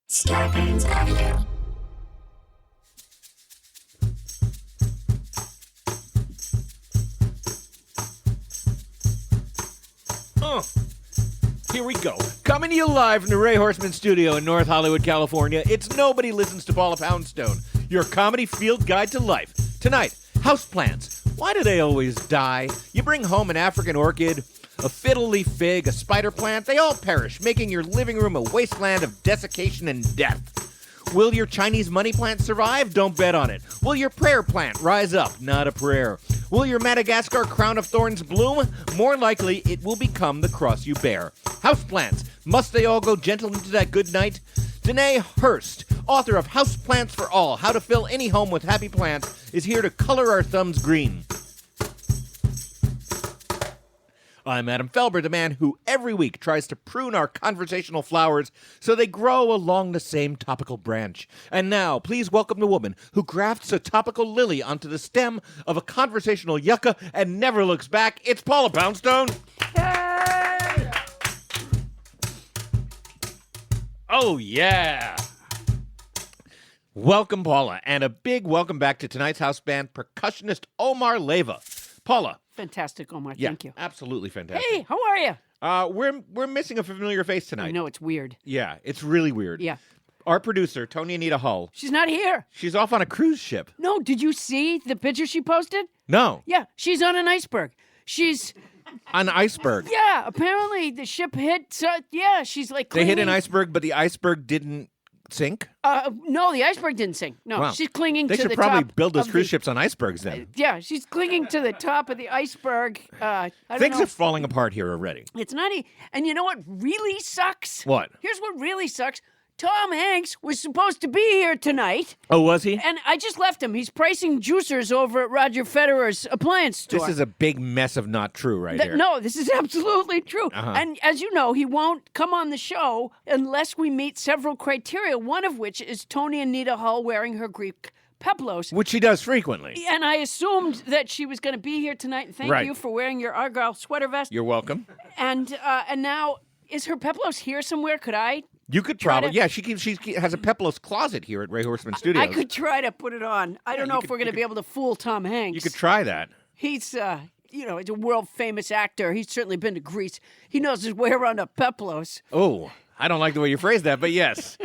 Scarpins Avenue. Here we go. Coming to you live from the Ray Horseman studio in North Hollywood, California. It's Nobody Listens to Paula Poundstone, your comedy field guide to life. Tonight, houseplants. Why do they always die? You bring home an African orchid, a fiddle leaf fig, a spider plant, they all perish, making your living room a wasteland of desiccation and death. Will your Chinese money plant survive? Don't bet on it. Will your prayer plant rise up? Not a prayer. Will your Madagascar crown of thorns bloom? More likely, it will become the cross you bear. Houseplants. Must they all go gentle into that good night? Danae Horst, author of Houseplants for All, How to Fill Any Home with Happy Plants, is here to color our thumbs green. I'm Adam Felber, the man who every week tries to prune our conversational flowers so they grow along the same topical branch. And now, please welcome the woman who grafts a topical lily onto the stem of a conversational yucca and never looks back. It's Paula Poundstone. Hey! Oh, yeah. Welcome, Paula, and a big welcome back to tonight's house band, percussionist OMlar Leyva. Paula. Fantastic, Omar. Yeah, Thank you. Absolutely fantastic. Hey, how are you? We're missing a familiar face tonight. I know, it's weird. Yeah, it's really weird. Yeah. Our producer, Toni Anita Hull, She's not here. she's off on a cruise ship. No, did you see the picture she posted? No, Yeah, she's on an iceberg. She's, an iceberg. yeah, apparently the ship hit, yeah, she's like They hit an clinging- iceberg, but the iceberg didn't sink? No, the iceberg didn't sink. No, Wow. she's clinging They to should the probably top build those of cruise the- ships on icebergs then. Yeah, she's clinging to the top of the iceberg. I don't Things know. are falling apart here already. It's not and you know what really sucks? What? Here's what really sucks. Tom Hanks was supposed to be here tonight. Oh, was he? And I just left him. He's pricing juicers over at Roger Federer's appliance store. This is a big mess of not true right here. No, this is absolutely true. Uh-huh. And as you know, he won't come on the show unless we meet several criteria, one of which is Toni Anita Hull wearing her Greek peplos. Which she does frequently. And I assumed that she was going to be here tonight. And thank Right. you for wearing your Argyle sweater vest. You're welcome. And now, is her peplos here somewhere? Could I? You could Try probably, to- yeah, she has a peplos closet here at Ray Horseman Studios. I could try to put it on. I don't know if we're going to be able to fool Tom Hanks. You could try that. He's, he's a world-famous actor. He's certainly been to Greece. He knows his way around a peplos. Oh, I don't like the way you phrased that, but yes.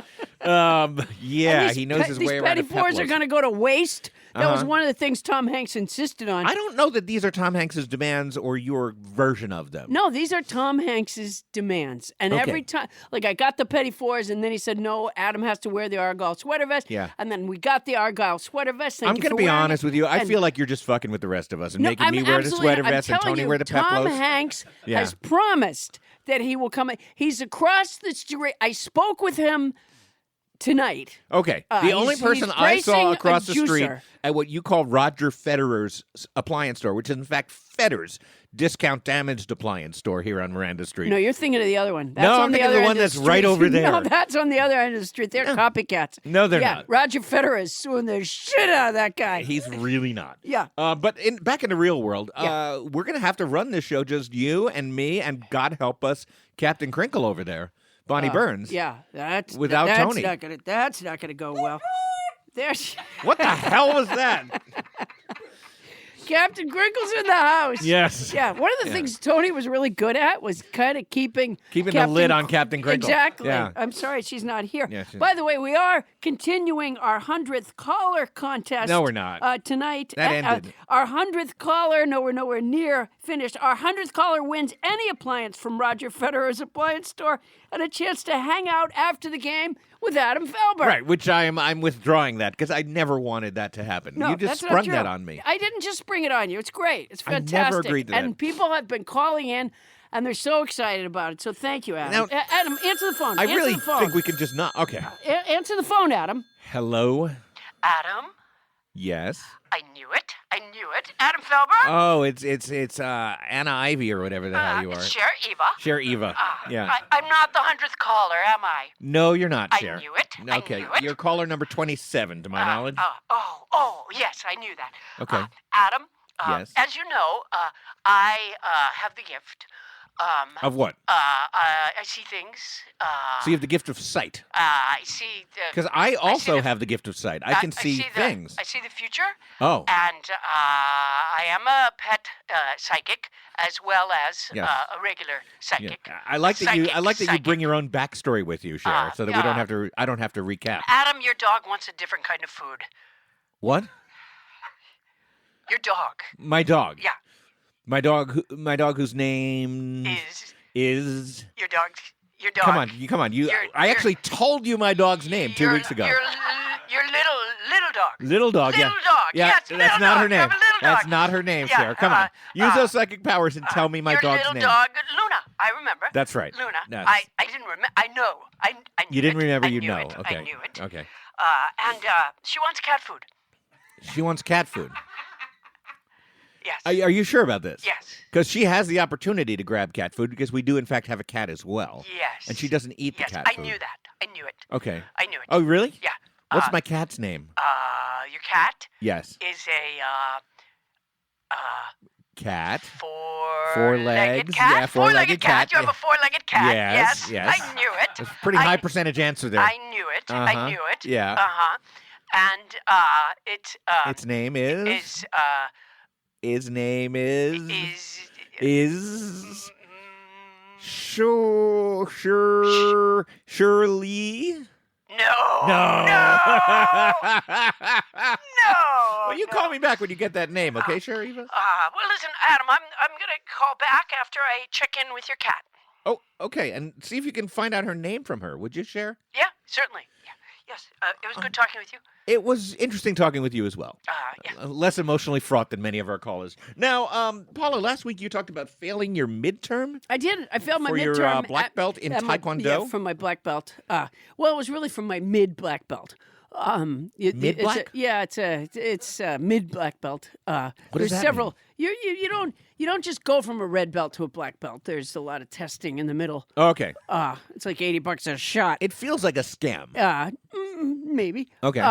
Yeah, he knows his way around a These petty fours are peplos. going to go to waste. That was Uh-huh. one of the things Tom Hanks insisted on. I don't know that these are Tom Hanks's demands or your version of them. No, these are Tom Hanks's demands. And Okay. every time, like I got the petty fours, and then he said, no, Adam has to wear the Argyle sweater vest. Yeah. And then we got the Argyle sweater vest. Thank I'm you going to for be wearing honest it. with you. I And- feel like you're just fucking with the rest of us and No, making I'm me wear the absolutely- sweater I'm vest and telling Tony you, wear the Tom peplos. Hanks Yeah. has promised that he will come. He's across the street. I spoke with him tonight. Okay. The only he's person I saw pricing a across the street juicer. at what you call Roger Federer's appliance store, which is in fact Federer's discount damaged appliance store here on Miranda Street. No, you're thinking of the other one. That's No, on I'm the thinking of other the one end of that's the right street. over there. No, that's on the other end of the street. They're copycats. No, they're yeah, not. Roger Federer is suing the shit out of that guy. He's really not. Yeah. But back in the real world, Yeah. we're going to have to run this show just you and me and God help us, Captain Crinkle over there, Bonnie Burns. Yeah, that's Without that's Tony. That's not gonna go well. There's What the hell was that? Captain Crinkle's in the house. Yes. Yeah, one of the things Tony was really good at was kind of keeping the lid on Captain Crinkle. Exactly. Yeah. I'm sorry she's not here. Yeah, she's- By the way, we are continuing our 100th caller contest. No, we're not. Tonight. That ended. Our 100th caller, no, we're nowhere near finished. Our 100th caller wins any appliance from Roger Federer's appliance store and a chance to hang out after the game with Adam Felber. Right, which I'm withdrawing that because I never wanted that to happen. No, You just that's not sprung true. that on me. I didn't just spring it on you. It's great. It's I never fantastic. agreed to that. And people have been calling in, and they're so excited about it. So thank you, Adam. Now- Adam, answer the phone. I answer really the phone. think we can just not. Okay. Answer the phone, Adam. Hello? Adam, Yes? I knew it. I knew it. Adam Felber? Oh, it's Anna Ivy or whatever the hell you are. It's Cher Eva. Cher Eva. Yeah. I'm not the 100th caller, am I? No, you're not, I Cher. knew it. I Okay. knew it. You're caller number 27, to my knowledge. Yes, I knew that. Okay. Adam, Yes. as you know, I have the gift Of what? I see things. So you have the gift of sight. I see the. Because I also the- have the gift of sight. I can see things. I see the future. Oh. And I am a pet psychic as well as Yes. a regular psychic. Yeah. I like that you Psychic. bring your own backstory with you, Cher, so that we don't have to. I don't have to recap. Adam, your dog wants a different kind of food. What? Your dog. My dog. Yeah. My dog whose name is. Your dog. Your dog. Come on. I actually told you my dog's name 2 weeks ago. Your little dog. Little dog. Little Yeah. dog. Yeah. Yes, That's little not dog. her name. You have a little That's dog. not her name, Yeah, Cher. Come on. Use those psychic powers and tell me my your dog's little name. dog, Luna. I remember. That's right. Luna. Yes. I didn't remember. I know. I knew You didn't it. remember. I You knew know. it. Okay. I knew it. Okay. And she wants cat food. She wants cat food. Yes. Are you sure about this? Yes. Because she has the opportunity to grab cat food because we do, in fact, have a cat as well. Yes. And she doesn't eat Yes. the cat I food. knew that. I knew it. Okay. I knew it. Oh, really? Yeah. What's my cat's name? Your cat Yes. is a Cat. four legs. cat. Yeah, four-legged cat. You have a four-legged cat. Yes, yes. I knew it. That's a pretty high percentage answer there. I knew it. I Uh-huh. knew it. Yeah. And Its name is. His name is. Shirley. No. No. No. Well, you call me back when you get that name, okay, Sherry? Well, listen, Adam, I'm gonna call back after I check in with your cat. Oh, okay. And see if you can find out her name from her. Would you, Cher? Yeah, certainly. Yeah. Yes. It was good talking with you. It was interesting talking with you as well. Yeah. Less emotionally fraught than many of our callers. Now, Paula, last week you talked about failing your midterm. I did. I failed my for midterm. your black belt in at my- Taekwondo? Yeah, from my black belt. Well, it was really from my mid black belt. Mid-black? It's a mid black belt. does There's that several. You don't just go from a red belt to a black belt. There's a lot of testing in the middle. Okay. It's like $80 a shot. It feels like a scam. Maybe. Okay.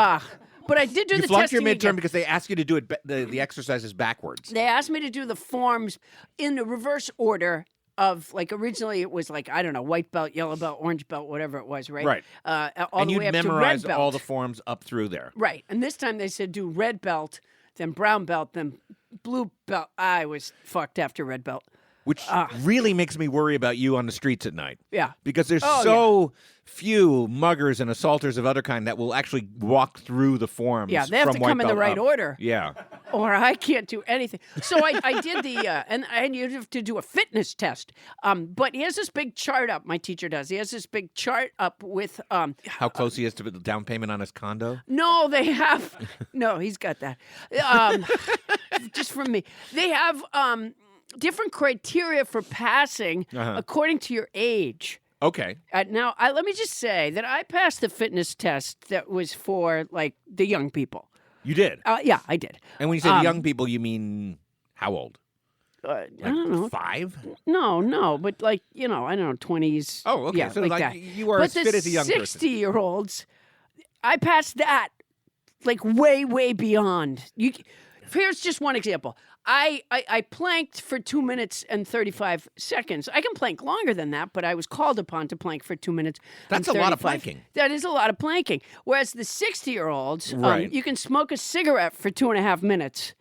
But I did do You the flunked your testing midterm again. because they asked you to do it the exercises backwards. They asked me to do the forms in the reverse order of, like, originally it was like, I don't know, white belt, yellow belt, orange belt, whatever it was, right? Right. All And the you'd way up to red memorize belt. all the forms up through there. Right. And this time they said do red belt, then brown belt, then blue belt. I was fucked after red belt. Which really makes me worry about you on the streets at night. Yeah. Because there's Oh, so few muggers and assaulters of other kind that will actually walk through the forms. Yeah, they have from to white come in the belt right up. order. Yeah. Or I can't do anything. So I did the, and I had to do a fitness test. But he has this big chart up, my teacher does. He has this big chart up with, How close he is to the down payment on his condo? no, they have, no, he's got that. Just from me. They have different criteria for passing according to your age. Okay. Now, let me just say that I passed the fitness test that was for, like, the young people. You did? Yeah, I did. And when you say young people, you mean how old? I don't know. 5? No, but like, I don't know, 20s. Oh, okay. Yeah, So, like like, that. you are but as fit as a young the person. 60-year-olds, I passed that, like, way, way beyond. Here's just one example. I planked for 2 minutes and 35 seconds. I can plank longer than that, but I was called upon to plank for 2 minutes. That's and a lot of 35. planking. That is a lot of planking. Whereas the 60-year-olds, Right. you can smoke a cigarette for 2.5 minutes.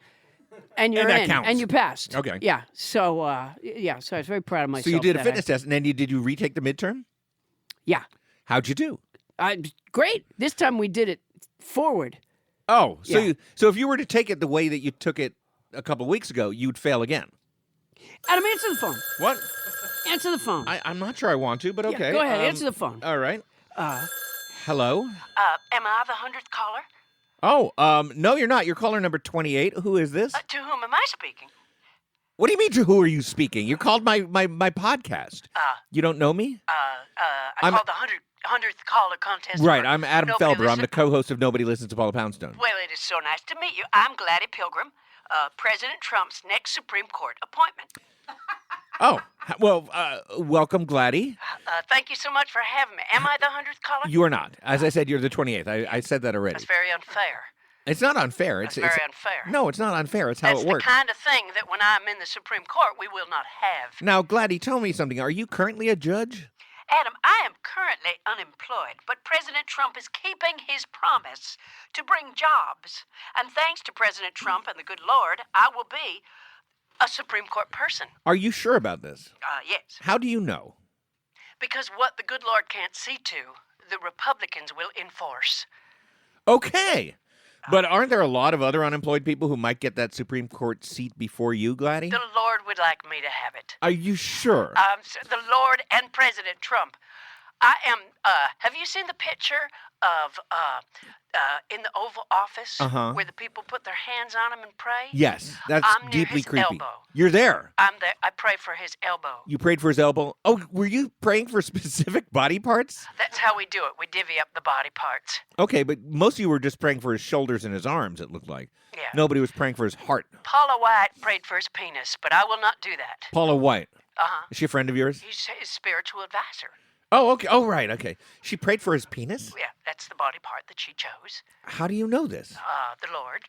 And you're that in, counts. and you passed. Okay. Yeah. So, so I was very proud of myself. So you did a that fitness test, and then did you retake the midterm? Yeah. How'd you do? Great. This time we did it forward. Oh, so Yeah. so if you were to take it the way that you took it a couple weeks ago, you'd fail again. Adam, answer the phone. What? Answer the phone. I'm not sure I want to, but okay. Go ahead. Answer the phone. All right. Hello? Am I the 100th caller? Oh, no, you're not. You're caller number 28. Who is this? To whom am I speaking? What do you mean, to who are you speaking? You called my podcast. You don't know me? I called the 100th caller contest. Right, for I'm Adam Nobody Felber. I'm the Listen- co-host of Nobody Listens to Paula Poundstone. Well, it is so nice to meet you. I'm Gladys Pilgrim, President Trump's next Supreme Court appointment. Oh, well, welcome, Gladdy. Thank you so much for having me. Am I the 100th caller? You are not. As I said, you're the 28th. I said that already. That's very unfair. It's not unfair. That's very unfair. No, it's not unfair. It's how That's it works. the kind of thing that when I'm in the Supreme Court, we will not have. Now, Gladdy, tell me something. Are you currently a judge? Adam, I am currently unemployed, but President Trump is keeping his promise to bring jobs. And thanks to President Trump and the good Lord, I will be a Supreme Court person. Are you sure about this? Yes. How do you know? Because what the good Lord can't see to, the Republicans will enforce. Okay. But aren't there a lot of other unemployed people who might get that Supreme Court seat before you, Gladdy? The Lord would like me to have it. Are you sure? The Lord and President Trump. I am, have you seen the picture of, in the Oval Office where the people put their hands on him and pray? Yes, that's I'm near deeply his creepy. elbow. You're there. I'm there. I pray for his elbow. You prayed for his elbow? Oh, were you praying for specific body parts? That's how we do it. We divvy up the body parts. Okay, but most of you were just praying for his shoulders and his arms, it looked like. Yeah. Nobody was praying for his heart. Paula White prayed for his penis, but I will not do that. Paula White. Uh-huh. Is she a friend of yours? He's his spiritual advisor. Oh, okay. Oh, right. Okay. She prayed for his penis? Yeah, that's the body part that she chose. How do you know this? The Lord.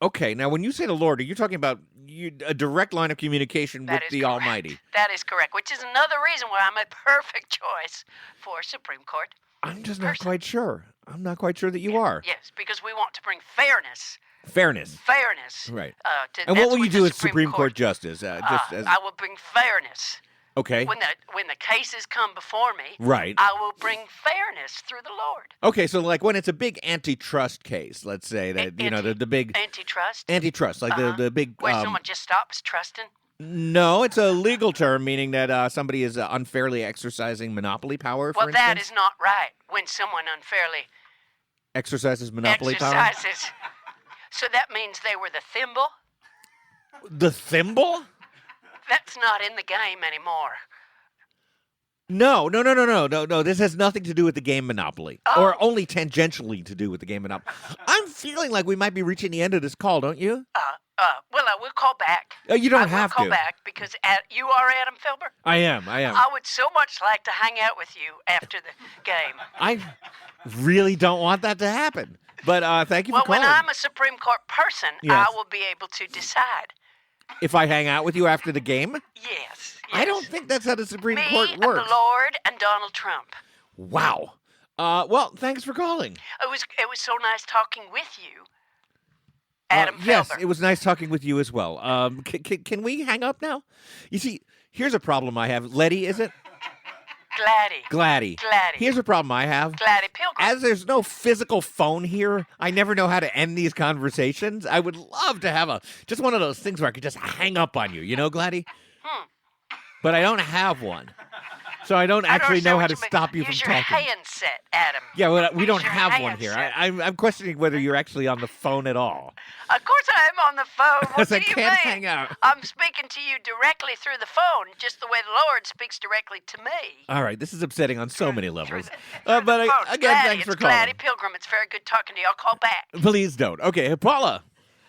Okay. Now, when you say the Lord, are you talking about a direct line of communication That with is the correct. Almighty? That is correct, which is another reason why I'm a perfect choice for Supreme Court. I'm just not quite sure. I'm not quite sure that you are. Yes, because we want to bring fairness. Fairness. Fairness. Right. To, And that's what will you the do as Supreme Court Justice? I will bring fairness. Okay. When the cases come before me, Right. I will bring fairness through the Lord. Okay, so like when it's a big antitrust case, let's say that, the big Antitrust? antitrust, like the big... Where someone just stops trusting? No, it's a legal term, meaning that somebody is unfairly exercising monopoly power, for Well, that instance. is not right when someone unfairly Exercises monopoly power? exercises. So that means they were the thimble? The thimble? That's not in the game anymore. No. This has nothing to do with the game Monopoly, or only tangentially to do with the game Monopoly. I'm feeling like we might be reaching the end of this call, don't you? Well, I will call back. You don't I have will to. call back because you are Adam Filber. I am. I would so much like to hang out with you after the game. I really don't want that to happen. But thank you for calling. Well, when I'm a Supreme Court person, Yes. I will be able to decide. If I hang out with you after the game? Yes. I don't think that's how the Supreme Me Court and works. the Lord and Donald Trump. Wow. Well, thanks for calling. It was so nice talking with you, Adam Yes, Felber. it was nice talking with you as well. Can we hang up now? You see, here's a problem I have. Letty, is it? Gladdy. Here's a problem I have. Gladdy Pilgrim. As there's no physical phone here, I never know how to end these conversations. I would love to have just one of those things where I could just hang up on you, Gladdy? But I don't have one. So I don't actually know how to stop you from Use talking. your handset, Adam. Yeah, well, we don't Use your have one here. handset. I'm questioning whether you're actually on the phone at all. Of course I am on the phone. What Because I do you can't mean? hang out. I'm speaking to you directly through the phone, just the way the Lord speaks directly to me. All right, this is upsetting on so many levels. Through But the phone. again, Gladdy, thanks for it's calling. Gladdy Pilgrim. It's very good talking to you. I'll call back. Please don't. Okay, Paula,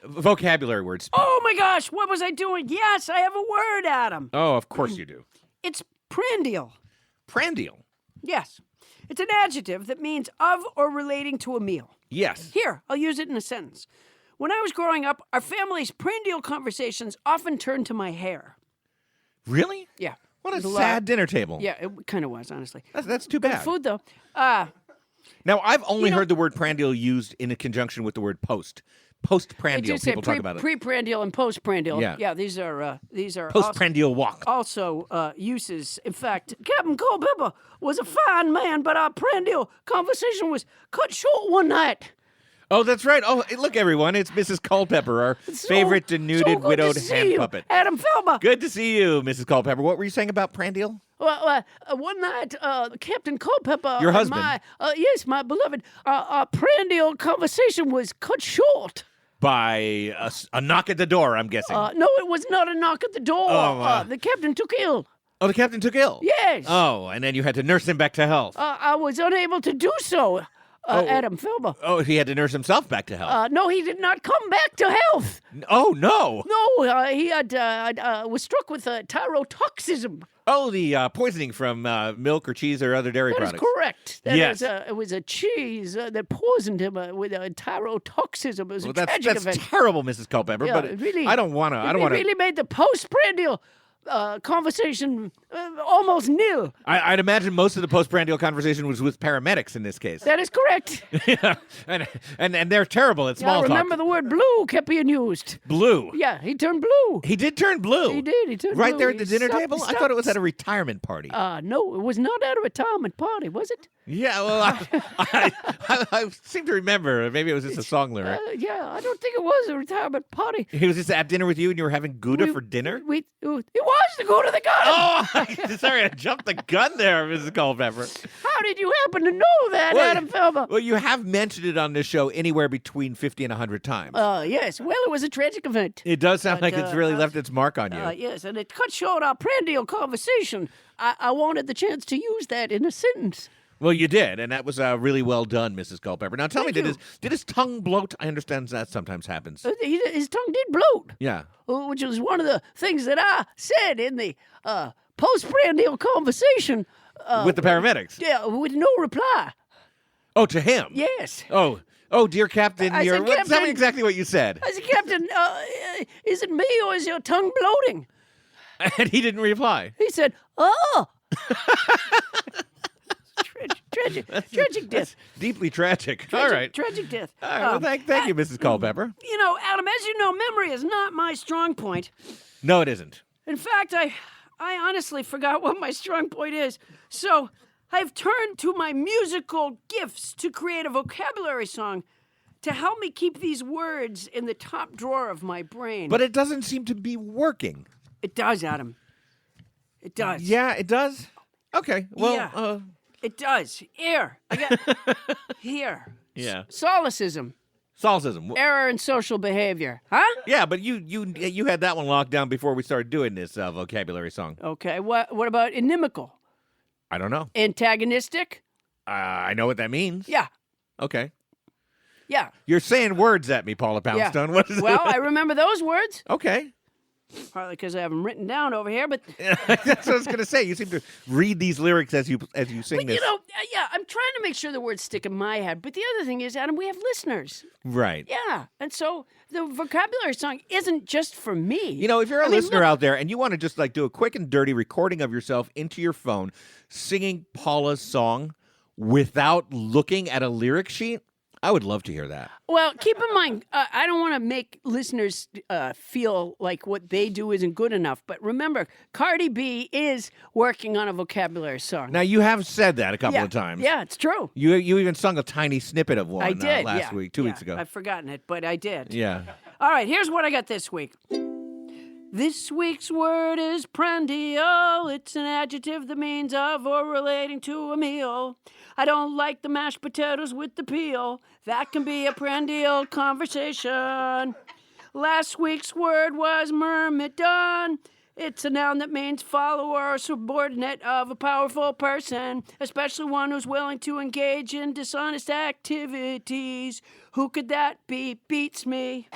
vocabulary words. Oh my gosh, what was I doing? Yes, I have a word, Adam. Oh, of course you do. It's prandial. Prandial. Yes. It's an adjective that means of or relating to a meal. Yes. Here, I'll use it in a sentence. When I was growing up, our family's prandial conversations often turned to my hair. Really? Yeah. What It a was lot. sad dinner table. Yeah, it kind of was, honestly. That's too Good bad. food, though. Now, I've only heard the word prandial used in a conjunction with the word post. Post-prandial, say people talk about it. Pre-prandial and post-prandial. Yeah. These are Post-prandial walk. also uses. In fact, Captain Culpepper was a fine man, but our prandial conversation was cut short one night. Oh, that's right. Oh, look, everyone. It's Mrs. Culpepper, our favorite denuded, so good widowed to see hand you, puppet. Adam Felber. Good to see you, Mrs. Culpepper. What were you saying about prandial? Well, one night, Captain Culpepper, Your and husband. my beloved, our prandial conversation was cut short. By a knock at the door, I'm guessing. No, it was not a knock at the door. Oh, the captain took ill. Oh, the captain took ill? Yes. Oh, and then you had to nurse him back to health. I was unable to do so. Adam Felber. Oh, he had to nurse himself back to health. No, he did not come back to health. Oh, no. No, he had was struck with tyrotoxism. Oh, the poisoning from milk or cheese or other dairy That products. is correct. Yes. It was a cheese that poisoned him with tyrotoxism. It was a tragic That's event. terrible, Mrs. Culpepper. Yeah, but it really, I don't want to. I don't it want to. really made the postprandial conversation almost nil. I'd imagine most of the postprandial conversation was with paramedics in this case. That is correct. Yeah, and they're terrible at small I remember talk. the word blue kept being used. Blue. Yeah, he turned blue. He did turn blue. He did. He turned right blue. there at the He dinner stopped- table. he I thought it was stopped- at a retirement party. No, it was not at a retirement party, was it? Yeah, well, I seem to remember. Maybe it was just a song lyric. Yeah, I don't think it was a retirement party. He was just at dinner with you, and you were having Gouda We- for dinner. It was the go to the gun. Oh, sorry, I jumped the gun there, Mrs. Culpepper. How did you happen to know that, Well, Adam Felber? Well, you have mentioned it on this show anywhere between 50 and 100 times. Yes. Well, it was a tragic event. It does sound but, like it's really left its mark on you. Yes, and it cut short our prandial conversation. I wanted the chance to use that in a sentence. Well, you did, and that was really well done, Mrs. Culpepper. Now, tell me, Thank you. did his tongue bloat? I understand that sometimes happens. His tongue did bloat, Yeah. which was one of the things that I said in the postprandial conversation. With the paramedics. Yeah, with no reply. Oh, to him. Yes. Oh, dear Captain, I said, tell me Captain- exactly what you said. I said, Captain, is it me or is your tongue bloating? And he didn't reply. He said, oh. Tragic death. That's deeply tragic. All right. Tragic death. All right. Well, thank you, Mrs. Culpepper. You know, Adam, as you know, memory is not my strong point. No, it isn't. In fact, I honestly forgot what my strong point is. So I've turned to my musical gifts to create a vocabulary song to help me keep these words in the top drawer of my brain. But it doesn't seem to be working. It does, Adam. It does. Yeah, it does? Okay. Well, Yeah. It does. Here. I got here. Yeah. Solecism. Solipsism. Error in social behavior. Huh? Yeah, but you had that one locked down before we started doing this vocabulary song. Okay. What about inimical? I don't know. Antagonistic? I know what that means. Yeah. Okay. Yeah. You're saying words at me, Paula Yeah. Poundstone. What is Well, I remember those words. Okay. Partly because I have them written down over here, but That's what I was going to say. You seem to read these lyrics as you sing but this. you know, yeah, I'm trying to make sure the words stick in my head. But the other thing is, Adam, we have listeners. Right. Yeah, and so the vocabulary song isn't just for me. You know, if you're a I mean, listener look- out there and you want to just like do a quick and dirty recording of yourself into your phone singing Paula's song without looking at a lyric sheet, I would love to hear that. Well, keep in mind, I don't want to make listeners feel like what they do isn't good enough. But remember, Cardi B is working on a vocabulary song. Now, you have said that a couple yeah. of times. Yeah, it's true. You even sung a tiny snippet of one I did last yeah. week, 2 Yeah, weeks ago. I've forgotten it, but I did. Yeah. All right, here's what I got this week. This week's word is prandial. It's an adjective that means of or relating to a meal. I don't like the mashed potatoes with the peel. That can be a prandial conversation. Last week's word was myrmidon. It's a noun that means follower or subordinate of a powerful person, especially one who's willing to engage in dishonest activities. Who could that be? Beats me.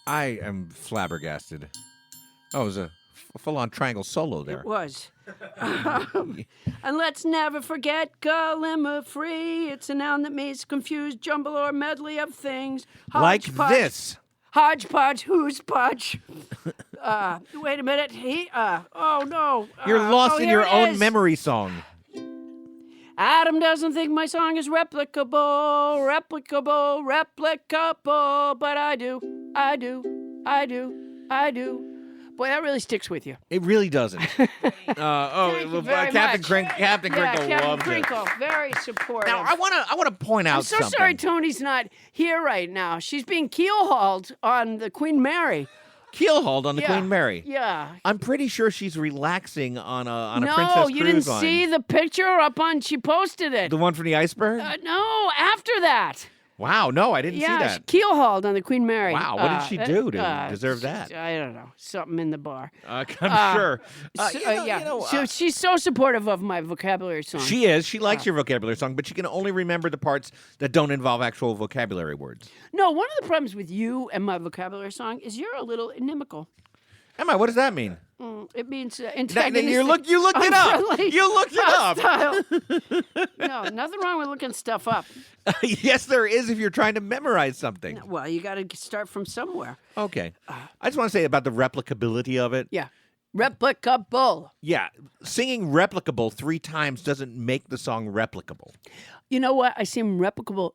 I am flabbergasted. Oh, it was a full-on triangle solo there. It was. And let's never forget Gallimafree. It's a noun that means confused jumble or medley of things. Like Hodgepodge. this. Hodgepodge, who's podge? Wait a minute. Oh no. You're lost in here your it own is. memory song. Adam doesn't think my song is replicable, but I do. Boy, that really sticks with you. It really doesn't. Thank you very Captain much. Captain Crinkle Captain loves Crinkle, it. very supportive. Now, I want to point out I'm so something. sorry Toni's not here right now. She's being keel-hauled on the Queen Mary. Keelhauled on the Yeah. Queen Mary. Yeah. I'm pretty sure she's relaxing on a No, Princess you Cruise didn't line. see the picture up on. She posted it. The one from the iceberg? No, after that. Wow, no, I didn't see Yeah, that. keel hauled on the Queen Mary. Wow, what did she do to deserve that? I don't know. Something in the bar. I'm sure. So she's so supportive of my vocabulary song. She is. She likes your vocabulary song, but she can only remember the parts that don't involve actual vocabulary words. No, one of the problems with you and my vocabulary song is you're a little inimical. Am I? What does that mean? It means You antagonistic. looked it up. Unfriendly, You looked it up. hostile. No, nothing wrong with looking stuff up. Yes, there is if you're trying to memorize something. Well, you got to start from somewhere. Okay. I just want to say about the replicability of it. Yeah. Replicable. Yeah. Singing replicable 3 times doesn't make the song replicable. You know what? I seem replicable.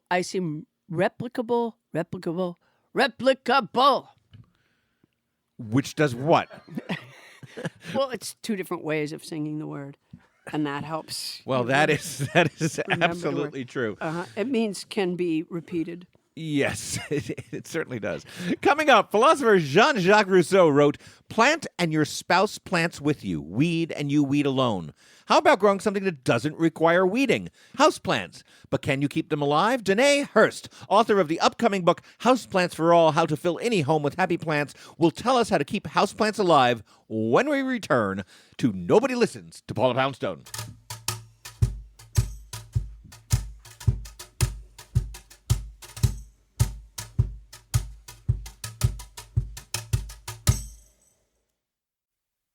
Replicable. Which does what? Well, it's 2 different ways of singing the word, and that helps. Well, that is absolutely true. It means can be repeated. Yes, it certainly does. Coming up, philosopher Jean-Jacques Rousseau wrote, "Plant and your spouse plants with you, weed and you weed alone." How about growing something that doesn't require weeding? Houseplants. But can you keep them alive? Danae Horst, author of the upcoming book, Houseplants for All, How to Fill Any Home with Happy Plants, will tell us how to keep houseplants alive when we return to Nobody Listens to Paula Poundstone.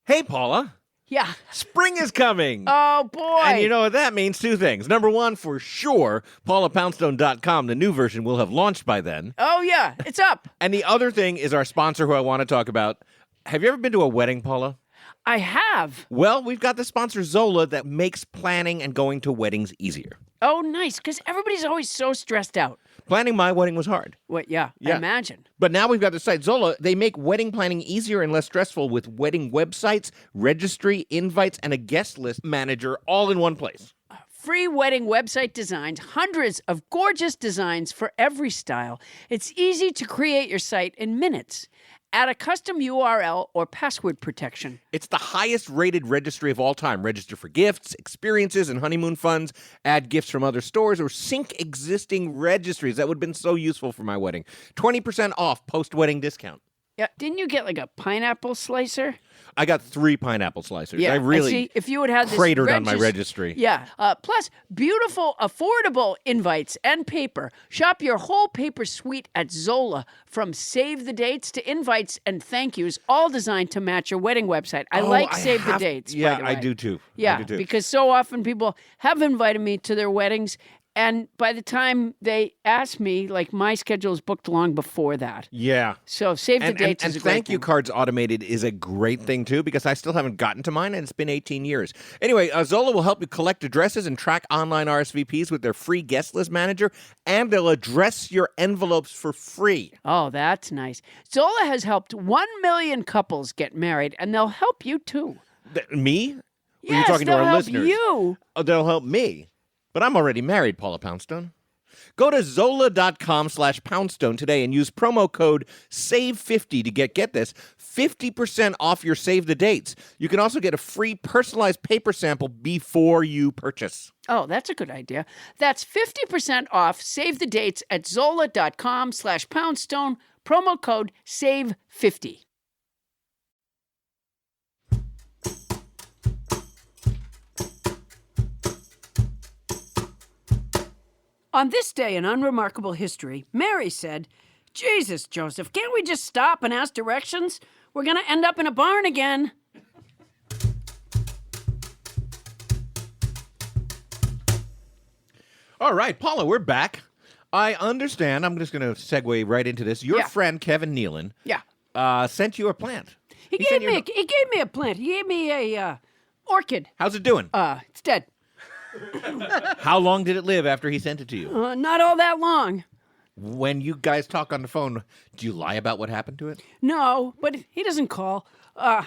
Hey, Paula. Yeah. Spring is coming. Oh, boy. And you know what that means? 2 things. Number 1, for sure, PaulaPoundstone.com, the new version, will have launched by then. Oh, yeah. It's up. And the other thing is our sponsor, who I want to talk about. Have you ever been to a wedding, Paula? I have. Well, we've got the sponsor Zola that makes planning and going to weddings easier. Oh, nice, because everybody's always so stressed out. Planning my wedding was hard. What? Yeah, Yeah. I imagine. But now we've got the site Zola. They make wedding planning easier and less stressful with wedding websites, registry, invites, and a guest list manager all in one place. Free wedding website designs, hundreds of gorgeous designs for every style. It's easy to create your site in minutes. Add a custom URL or password protection. It's the highest rated registry of all time. Register for gifts, experiences, and honeymoon funds. Add gifts from other stores or sync existing registries. That would have been so useful for my wedding. 20% off post-wedding discount. Yeah, didn't you get like a pineapple slicer? I got 3 pineapple slicers. Yeah, I really see, if you would have this cratered on my registry. Yeah. Plus, beautiful, affordable invites and paper. Shop your whole paper suite at Zola, from save the dates to invites and thank yous, all designed to match your wedding website. I like save the dates. Yeah, by the I way. do too. Yeah, I do too. because so often people have invited me to their weddings, and by the time they ask me, like, my schedule is booked long before that. Yeah. So save the dates and is a great thank you thing. cards automated is a great thing too, because I still haven't gotten to mine and it's been 18 years. Anyway, Zola will help you collect addresses and track online RSVPs with their free guest list manager, and they'll address your envelopes for free. Oh, that's nice. Zola has helped 1 million couples get married, and they'll help you too. Me? Or Yes, you're talking to they'll our help listeners? you. Oh, they'll help me. But I'm already married, Paula Poundstone. Go to Zola.com/Poundstone today and use promo code SAVE50 to get this, 50% off your save the dates. You can also get a free personalized paper sample before you purchase. Oh, that's a good idea. That's 50% off. Save the dates at Zola.com/Poundstone. Promo code SAVE50. On this day in unremarkable history, Mary said, "Jesus, Joseph, can't we just stop and ask directions? We're going to end up in a barn again." All right, Paula, we're back. I understand. I'm just going to segue right into this. Your Yeah. friend, Kevin Nealon, Yeah. sent you a plant. He gave me a plant. He gave me a orchid. How's it doing? It's dead. How long did it live after he sent it to you? Not all that long. When you guys talk on the phone, do you lie about what happened to it? No, but he doesn't call. I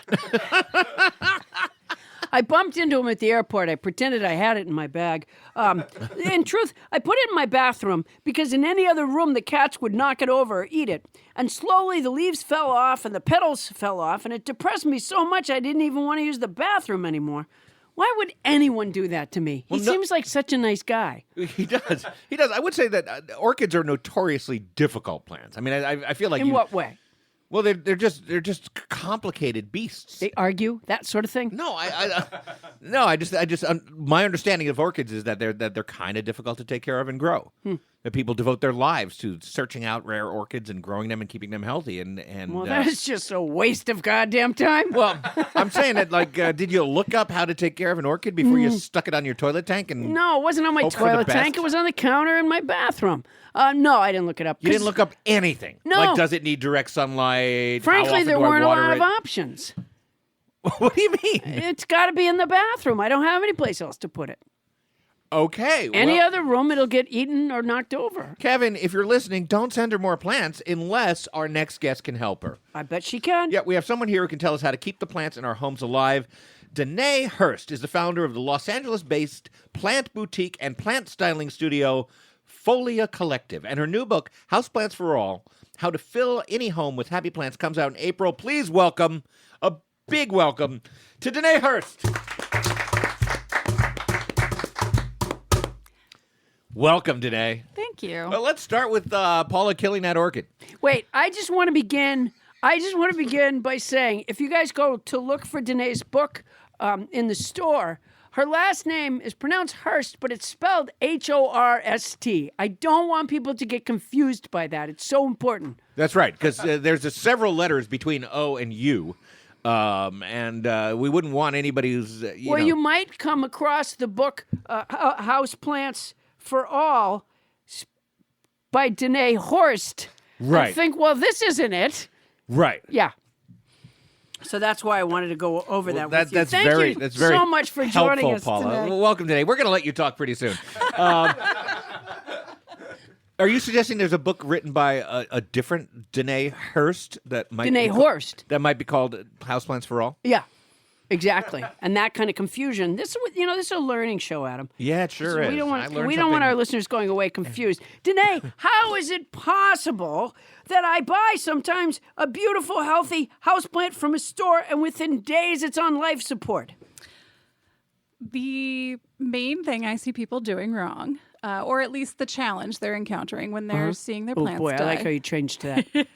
bumped into him at the airport. I pretended I had it in my bag. In truth, I put it in my bathroom because in any other room, the cats would knock it over or eat it. And slowly, the leaves fell off and the petals fell off, and it depressed me so much I didn't even want to use the bathroom anymore. Why would anyone do that to me? He seems like such a nice guy. He does. He does. I would say that orchids are notoriously difficult plants. I mean, I feel like In what way? Well, they're just complicated beasts. They argue, that sort of thing? No, I just my understanding of orchids is that they're kind of difficult to take care of and grow. That people devote their lives to searching out rare orchids and growing them and keeping them healthy. And Well, that is just a waste of goddamn time. well, I'm saying that, like, did you look up how to take care of an orchid before you stuck it on your toilet tank? And No, it wasn't on my hope for the toilet tank. best? It was on the counter in my bathroom. No, I didn't look it up. You didn't look up anything. No. Like, does it need direct sunlight? How Frankly, often there do I weren't a water lot of it? options. What do you mean? It's got to be in the bathroom. I don't have any place else to put it. Okay. Any well, other room, it'll get eaten or knocked over. Kevin, if you're listening, don't send her more plants unless our next guest can help her. I bet she can. Yeah, we have someone here who can tell us how to keep the plants in our homes alive. Danae Horst is the founder of the Los Angeles-based plant boutique and plant styling studio, Folia Collective. And her new book, Houseplants for All, How to Fill Any Home with Happy Plants, comes out in April. Please welcome, a big welcome, to Danae Horst. Welcome, Danae. Thank you. Well, let's start with Paula killing that orchid. Wait, I just want to begin by saying, if you guys go to look for Danae's book in the store, her last name is pronounced Hurst, but it's spelled Horst. I don't want people to get confused by that. It's so important. That's right, because there's several letters between O and U, and we wouldn't want anybody who's, You might come across the book Houseplants for All by Danae Horst. Right. I think, well, this isn't it. Right. Yeah. So that's why I wanted to go over that with you. That's Thank very, you that's very so much for helpful, joining us Paula. today. Well, welcome today. We're going to let you talk pretty soon. Are you suggesting there's a book written by a different Danae Horst that might Danae Horst. that might be called Houseplants for All? Yeah, exactly. And that kind of confusion. This is a learning show, Adam. Yeah, it sure is. We don't I want learned our something. listeners going away confused. Danae, how is it possible that I buy sometimes a beautiful, healthy houseplant from a store and within days it's on life support? The main thing I see people doing wrong, or at least the challenge they're encountering when they're seeing their plants I die, like how you changed to that.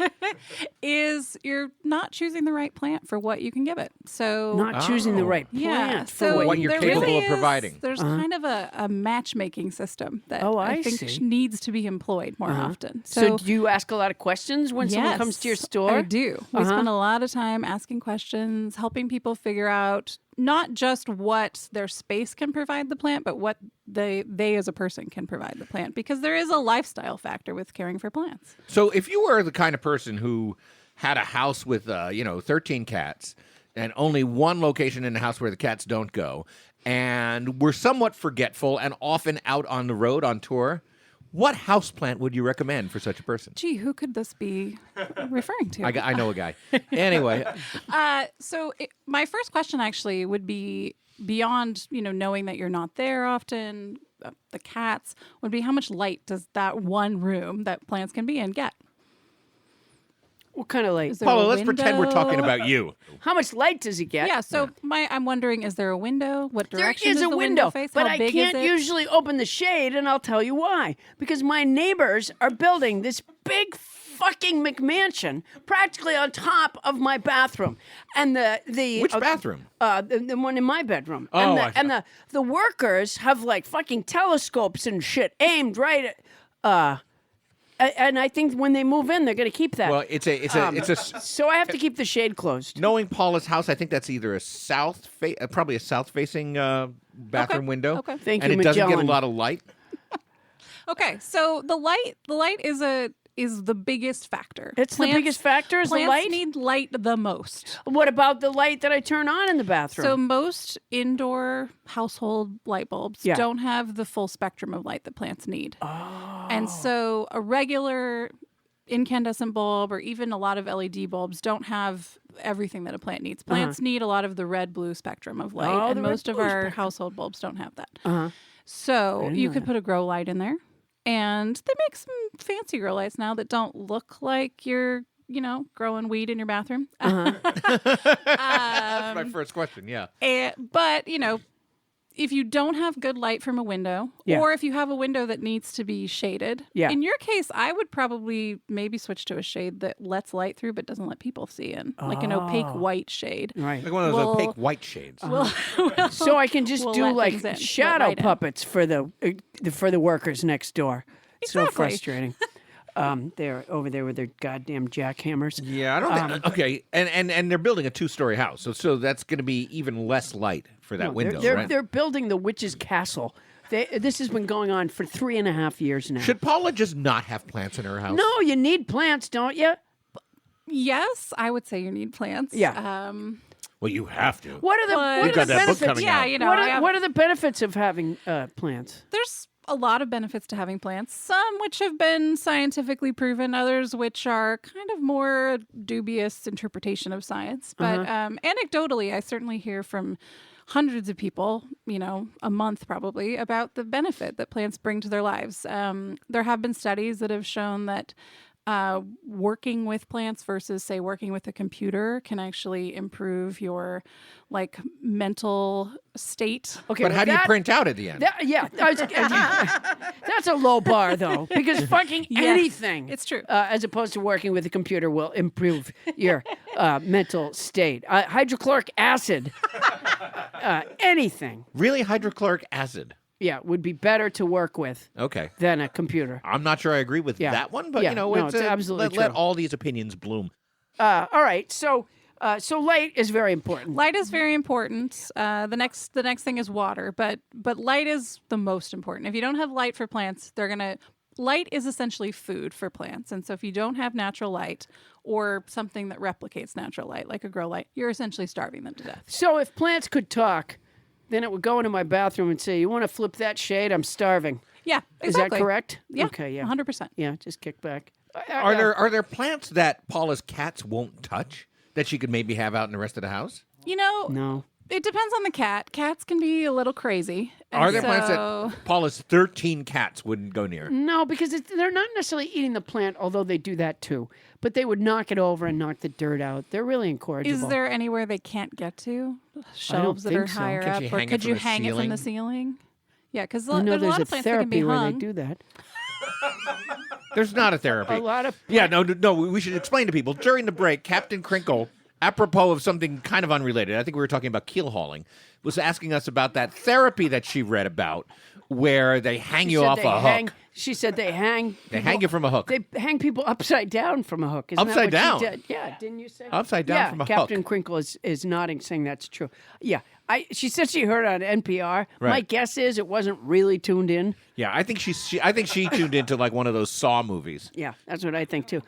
is you're not choosing the right plant for what you can give it. So Not choosing the right yeah, plant for so what you're there capable really of providing. There's kind of a matchmaking system that Oh, I think see. needs to be employed more often. So do you ask a lot of questions when someone comes to your store? I do. We spend a lot of time asking questions, helping people figure out not just what their space can provide the plant, but what they as a person can provide the plant, because there is a lifestyle factor with caring for plants. So if you were the kind of person who had a house with 13 cats and only one location in the house where the cats don't go, and were somewhat forgetful and often out on the road on tour, what houseplant would you recommend for such a person? Gee, who could this be referring to? I know a guy. Anyway, My first question actually would be, beyond knowing that you're not there often, the cats, would be how much light does that one room that plants can be in get? What kind of light? Is there Paula, a let's pretend we're window? talking about you. How much light does he get? Yeah, so I'm wondering, is there a window? What There direction is does a the window, face? but How I big can't is it? usually open the shade, and I'll tell you why. Because my neighbors are building this big fucking McMansion practically on top of my bathroom, and the Which bathroom? The one in my bedroom. Oh, and the workers have like fucking telescopes and shit aimed right at. And I think when they move in, they're going to keep that. Well, it's a. So I have to keep the shade closed. Knowing Paula's house, I think that's either probably a south-facing bathroom window. Okay. Thank and you, it doesn't get a Magellan. lot of light. Okay, so the light is the biggest factor. It's the biggest factor is the plants light? need light the most. What about the light that I turn on in the bathroom? So most indoor household light bulbs Yeah. don't have the full spectrum of light that plants need. Oh. And so a regular incandescent bulb or even a lot of LED bulbs don't have everything that a plant needs. Plants need a lot of the red-blue spectrum of light, Oh, and the most of red-blue our spectrum. household bulbs don't have that. Uh-huh. So you could put a grow light in there. And they make some fancy grow lights now that don't look like you're, growing weed in your bathroom. That's my first question. Yeah. But, if you don't have good light from a window, Yeah. or if you have a window that needs to be shaded, Yeah. in your case, I would probably maybe switch to a shade that lets light through but doesn't let people see in, like an opaque white shade. Right. Like one of those Well- opaque white shades. So I can just We'll do let like things in, shadow let light in. puppets for the workers next door. It's so Exactly. frustrating. They're over there with their goddamn jackhammers. Yeah, I don't think. Okay, and they're building a 2-story house, so that's going to be even less light for that No, window, they're, right? they're building the witch's castle. This has been going on for 3.5 years now. Should Paula just not have plants in her house? No, you need plants, don't you? Yes, I would say you need plants. Yeah. Well, you have to. What are the, But- what You've are got the that book benefits? coming yeah, out. you know, What are the benefits of having plants? there's a lot of benefits to having plants, some which have been scientifically proven, others which are kind of more dubious interpretation of science. But anecdotally, I certainly hear from hundreds of people, a month probably, about the benefit that plants bring to their lives. There have been studies that have shown that working with plants versus, say, working with a computer can actually improve your mental state. Okay, But well, how do you that- print out at the end? That's a low bar, though, because fucking anything, it's true. as opposed to working with a computer, will improve your mental state. Hydrochloric acid, anything, Really, hydrochloric acid? would be better to work with Okay. than a computer. I'm not sure I agree with Yeah. that one, but Yeah, no, it's absolutely let true. all these opinions bloom. All right, so light is very important. Light is very important. The next thing is water, but light is the most important. If you don't have light for plants, light is essentially food for plants. And so if you don't have natural light or something that replicates natural light, like a grow light, you're essentially starving them to death. So if plants could talk, then it would go into my bathroom and say, "You want to flip that shade? I'm starving." Yeah, Is exactly. that correct? Yeah. Okay. Yeah. 100%. Yeah. Just kick back. Are there plants that Paula's cats won't touch that she could maybe have out in the rest of the house? No. It depends on the cat. Cats can be a little crazy. Are there plants so- that Paula's 13 cats wouldn't go near? No, because they're not necessarily eating the plant, although they do that too. But they would knock it over and knock the dirt out. They're really incorrigible. Is there anywhere they can't get to? Shelves that are think so. higher Can up? she Or hang it could from you the hang it from the ceiling? Yeah, because I know there's a lot there's of plants that can be therapy where hung. they do that. There's not a therapy. A lot of Yeah, no, we should explain to people. During the break, Captain Crinkle, apropos of something kind of unrelated, I think we were talking about keel hauling, was asking us about that therapy that she read about where they hang you said off they a hang- hook. She said they hang. They hang you from a hook. They hang people upside down from a hook. Isn't Upside that down? what she did? Yeah, didn't you say? Upside down yeah, from a Captain hook. Crinkle is nodding, saying that's true. Yeah, she said she heard it on NPR. My Right. guess is it wasn't really tuned in. Yeah, I think she tuned into like one of those Saw movies. Yeah, that's what I think too.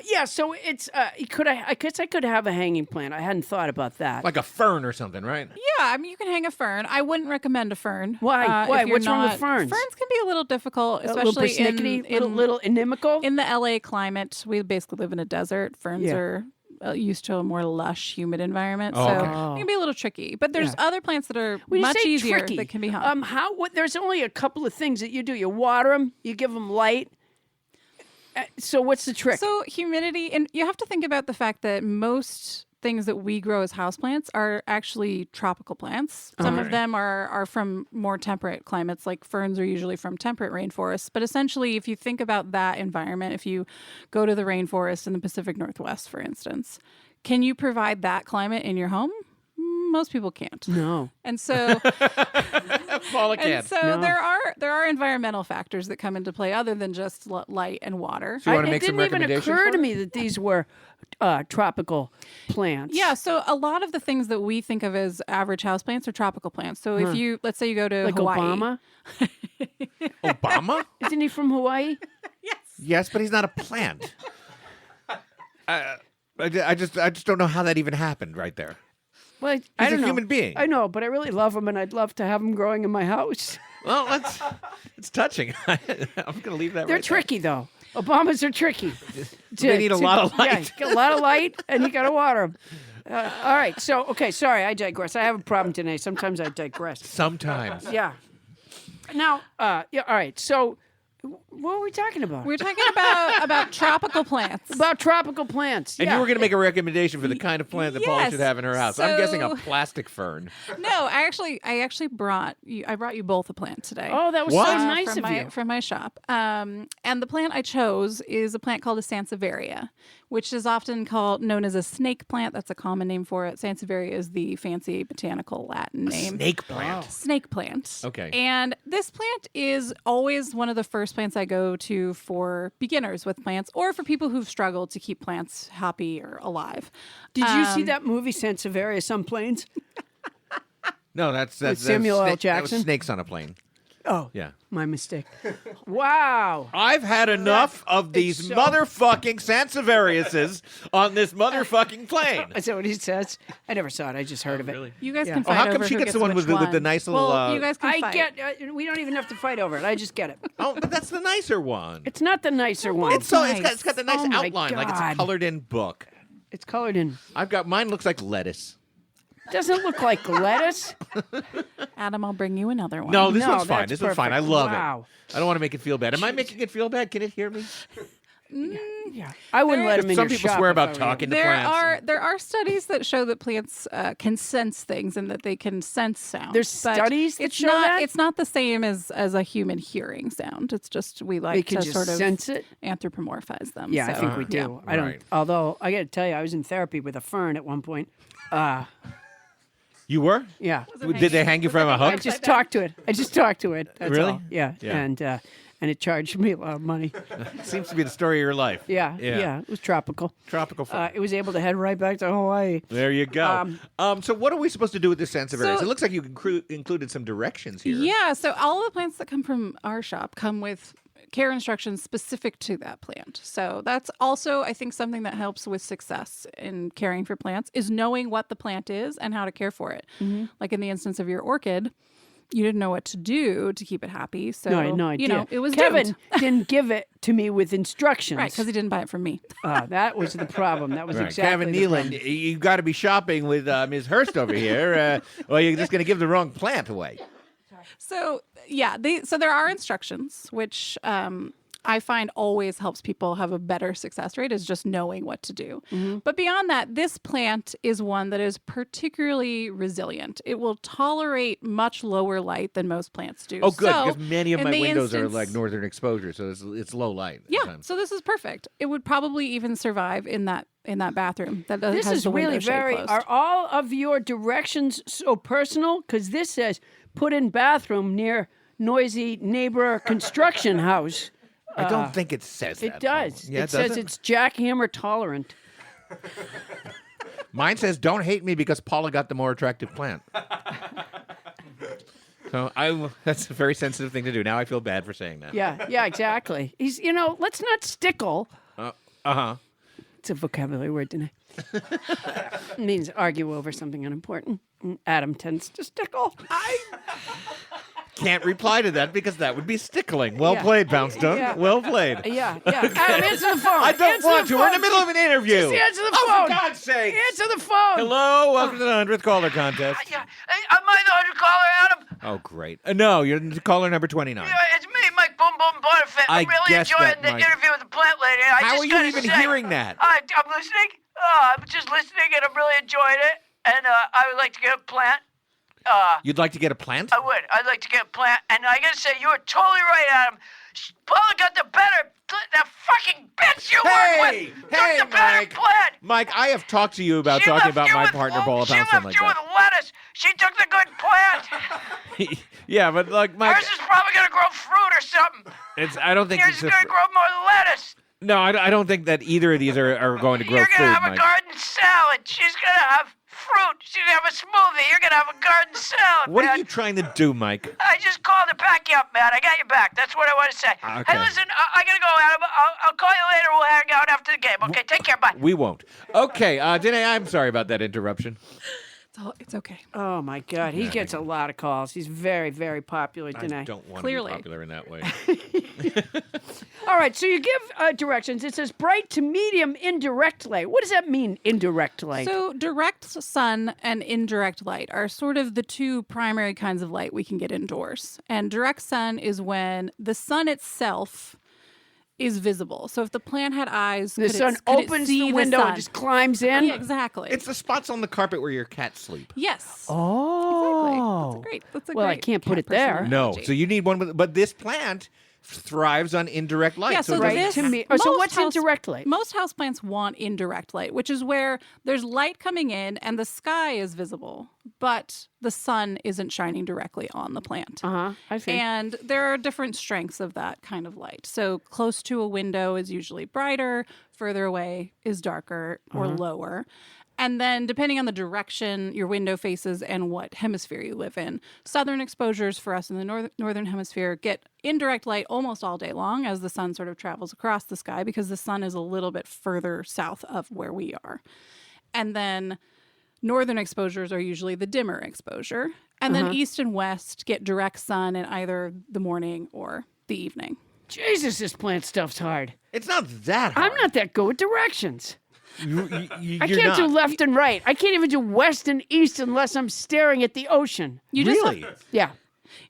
Yeah, so it's I guess I could have a hanging plant. I hadn't thought about that. Like a fern or something, right? Yeah, I mean, you can hang a fern. I wouldn't recommend a fern. Why? if Why? you're What's wrong with not- ferns? Ferns can be a little difficult, a little especially persnickety, little inimical. in the LA climate. We basically live in a desert. Ferns Yeah. are used to a more lush, humid environment, Oh, so okay. it can be a little tricky. But there's other plants that are When you much say easier tricky, that can be hung. There's only a couple of things that you do. You water them. You give them light. So what's the trick? So humidity, and you have to think about the fact that most things that we grow as houseplants are actually tropical plants. Some of them are from more temperate climates, like ferns are usually from temperate rainforests. But essentially, if you think about that environment, if you go to the rainforest in the Pacific Northwest, for instance, can you provide that climate in your home? Most people can't. no. And so Paula can. And so there are environmental factors that come into play other than just light and water. So you want to It make some didn't even recommendations? occur for to her? me that these were tropical plants. Yeah, so a lot of the things that we think of as average houseplants are tropical plants. So if let's say you go to Like Hawaii. Obama? Obama? Isn't he from Hawaii? Yes, but he's not a plant. I just don't know how that even happened right there. Well, He's I don't a know. human being. I know, but I really love him, and I'd love to have him growing in my house. Well, it's touching. I'm going to leave that They're right tricky, though. Obamas are tricky. They need a lot of light. Yeah, you get a lot of light, and you got to water them. All right, so, okay, sorry, I digress. I have a problem today. Sometimes I digress. Sometimes. Yeah. Now, all right, so What were we talking about? We're talking about tropical plants. About tropical plants. And yeah. you were going to make a recommendation for the kind of plant that Paula Yes. should have in her house. I'm guessing a So- plastic fern. No, I actually brought you both a plant today. Oh, that was What? so nice of you. From my shop. And the plant I chose is a plant called a sansevieria, which is often known as a snake plant. That's a common name for it. Sansevieria is the fancy botanical Latin name. Snake plant. Snake plant. Okay. And this plant is always one of the first plants I go to for beginners with plants or for people who've struggled to keep plants happy or alive. Did you see that movie Sansevieria on Planes? No, that's Samuel L. That was Jackson? snakes on a plane. Oh, Yeah. my mistake. Wow. I've had enough of these so- motherfucking Sansevieriuses on this motherfucking plane. Is that what he says? I never saw it. I just heard of it. Really? You guys Yeah. can Oh, fight how come over she who gets the one which with the nice little, Well, you guys can I fight. get. We don't even have to fight over it. I just get it. Oh, but that's the nicer one. It's not the nicer one. It's so nice. it's got the nice Oh my outline, like it's a God. colored in book. It's colored in. I've got mine looks like lettuce. Doesn't look like lettuce. Adam, I'll bring you another one. No, this No, one's fine. that's This one's fine. I perfect. love Wow. it. I don't want to make it feel bad. Am I making it feel bad? Can it hear me? Yeah. I wouldn't let him in Some your people shop swear if I about were you. talking to There plants. are studies that show that plants can sense things and that they can sense sound. There's but studies that it's show not, that? It's not the same as a human hearing sound. It's just we like They can to just sort of sense it. anthropomorphize them. Yeah, I so, think we do. yeah. I don't. Right. Although I got to tell you, I was in therapy with a fern at one point. You were? Yeah. Did they hang you from a I hook? just talked to it. That's Really? all. Yeah. Yeah. And it charged me a lot of money. Seems to be the story of your life. Yeah. Yeah. It was tropical. Tropical fun. It was able to head right back to Hawaii. There you go. So what are we supposed to do with this Sansevierius? So- It looks like you included some directions here. Yeah, so all of the plants that come from our shop come with care instructions specific to that plant. So that's also, I think, something that helps with success in caring for plants is knowing what the plant is and how to care for it. Like in the instance of your orchid, you didn't know what to do to keep it happy. So, No, I had no idea. it was Kevin doomed. didn't give it to me with instructions. Right, because he didn't buy it from me. That was the problem. That was Right. exactly Kevin the Nealon, problem. you got to be shopping with Ms. Hurst over here, or you're just going to give the wrong plant away. So yeah, so there are instructions, which I find always helps people have a better success rate is just knowing what to do. But beyond that, this plant is one that is particularly resilient. It will tolerate much lower light than most plants do. Oh, good, So, because many of in my the windows are instance- like northern exposure, so it's low light. at Yeah, times. so this is perfect. It would probably even survive in that bathroom. That This has is the window really shade very. closed. Are all of your directions so personal? Because this says put in bathroom near noisy neighbor construction house. I don't think it says that. It does. Yeah, It says it's jackhammer tolerant. Mine says, "Don't hate me because Paula got the more attractive plant." So that's a very sensitive thing to do. Now I feel bad for saying that. Yeah, exactly. He's, let's not stickle. Uh-huh. It's a vocabulary word, Danae. It means argue over something unimportant. Adam tends to stickle. Can't reply to that because that would be stickling. Well Yeah. played, Poundstone. Yeah. Well played. Yeah. Adam, answer the phone. I don't Answer want the to. We're in the phone. middle of an interview. Just answer the Oh, phone. for God's sake. Answer the phone. Hello, welcome to the 100th caller contest. Yeah, hey, am I the 100 caller, Adam? Oh, great. No, you're caller number 29. Yeah, it's me, Mike Boom Boom Bonifant. I I'm really guessed enjoying that, the Mike. interview with the plant lady. How are you even hearing that? I'm listening. I'm just listening, and I'm really enjoying it. And I would like to get a plant. You'd like to get a plant? I would. I'd like to get a plant. And I gotta say, you were totally right, Adam. Paula got the better. That fucking bitch you work with took the better Mike. plant. Mike, I have talked to you about She talking left about you my with- partner, Paula She Poundstone, left like you that. with lettuce. She took the good plant. Yeah, but like, Mike, Hers is probably gonna grow fruit or something. I don't think Yours it's is gonna grow more lettuce. No, I don't think that either of these are going to grow You're gonna fruit, have a Mike. garden salad. She's gonna have fruit. She's gonna have a smoothie. You're gonna have a garden salad. What man. are you trying to do, Mike? I just called to back you up, man. I got your back. That's what I want to say. Okay. Hey, listen, I gotta go, Adam. I'll call you later. We'll hang out after the game. Okay, take care. Bye. We won't. Okay, Danae, I'm sorry about that interruption. It's okay. Oh my God, he gets a lot of calls. He's very, very popular, Danae. I don't want Clearly. to be popular in that way. All right, so you give directions. It says bright to medium indirect light. What does that mean, indirect light? So direct sun and indirect light are sort of the two primary kinds of light we can get indoors. And direct sun is when the sun itself is visible. So if the plant had eyes, the sun opens the window and just climbs in? Yeah, exactly. It's the spots on the carpet where your cats sleep. Yes. Oh. Exactly. That's a Well, I great can't put cat it there. person No, analogy. so you need one with, but this plant thrives on indirect light. Yeah, so so it doesn't this- To me. most So what's house- indirect light? Most houseplants want indirect light, which is where there's light coming in and the sky is visible, but the sun isn't shining directly on the plant. I see. And there are different strengths of that kind of light. So close to a window is usually brighter, further away is darker or lower. And then depending on the direction your window faces and what hemisphere you live in, southern exposures for us in the northern hemisphere get indirect light almost all day long as the sun sort of travels across the sky because the sun is a little bit further south of where we are. And then northern exposures are usually the dimmer exposure. And then east and west get direct sun in either the morning or the evening. Jesus, this plant stuff's hard. It's not that hard. I'm not that good with directions. I You're can't not. do left and right. I can't even do west and east unless I'm staring at the ocean. You just Really? Yeah.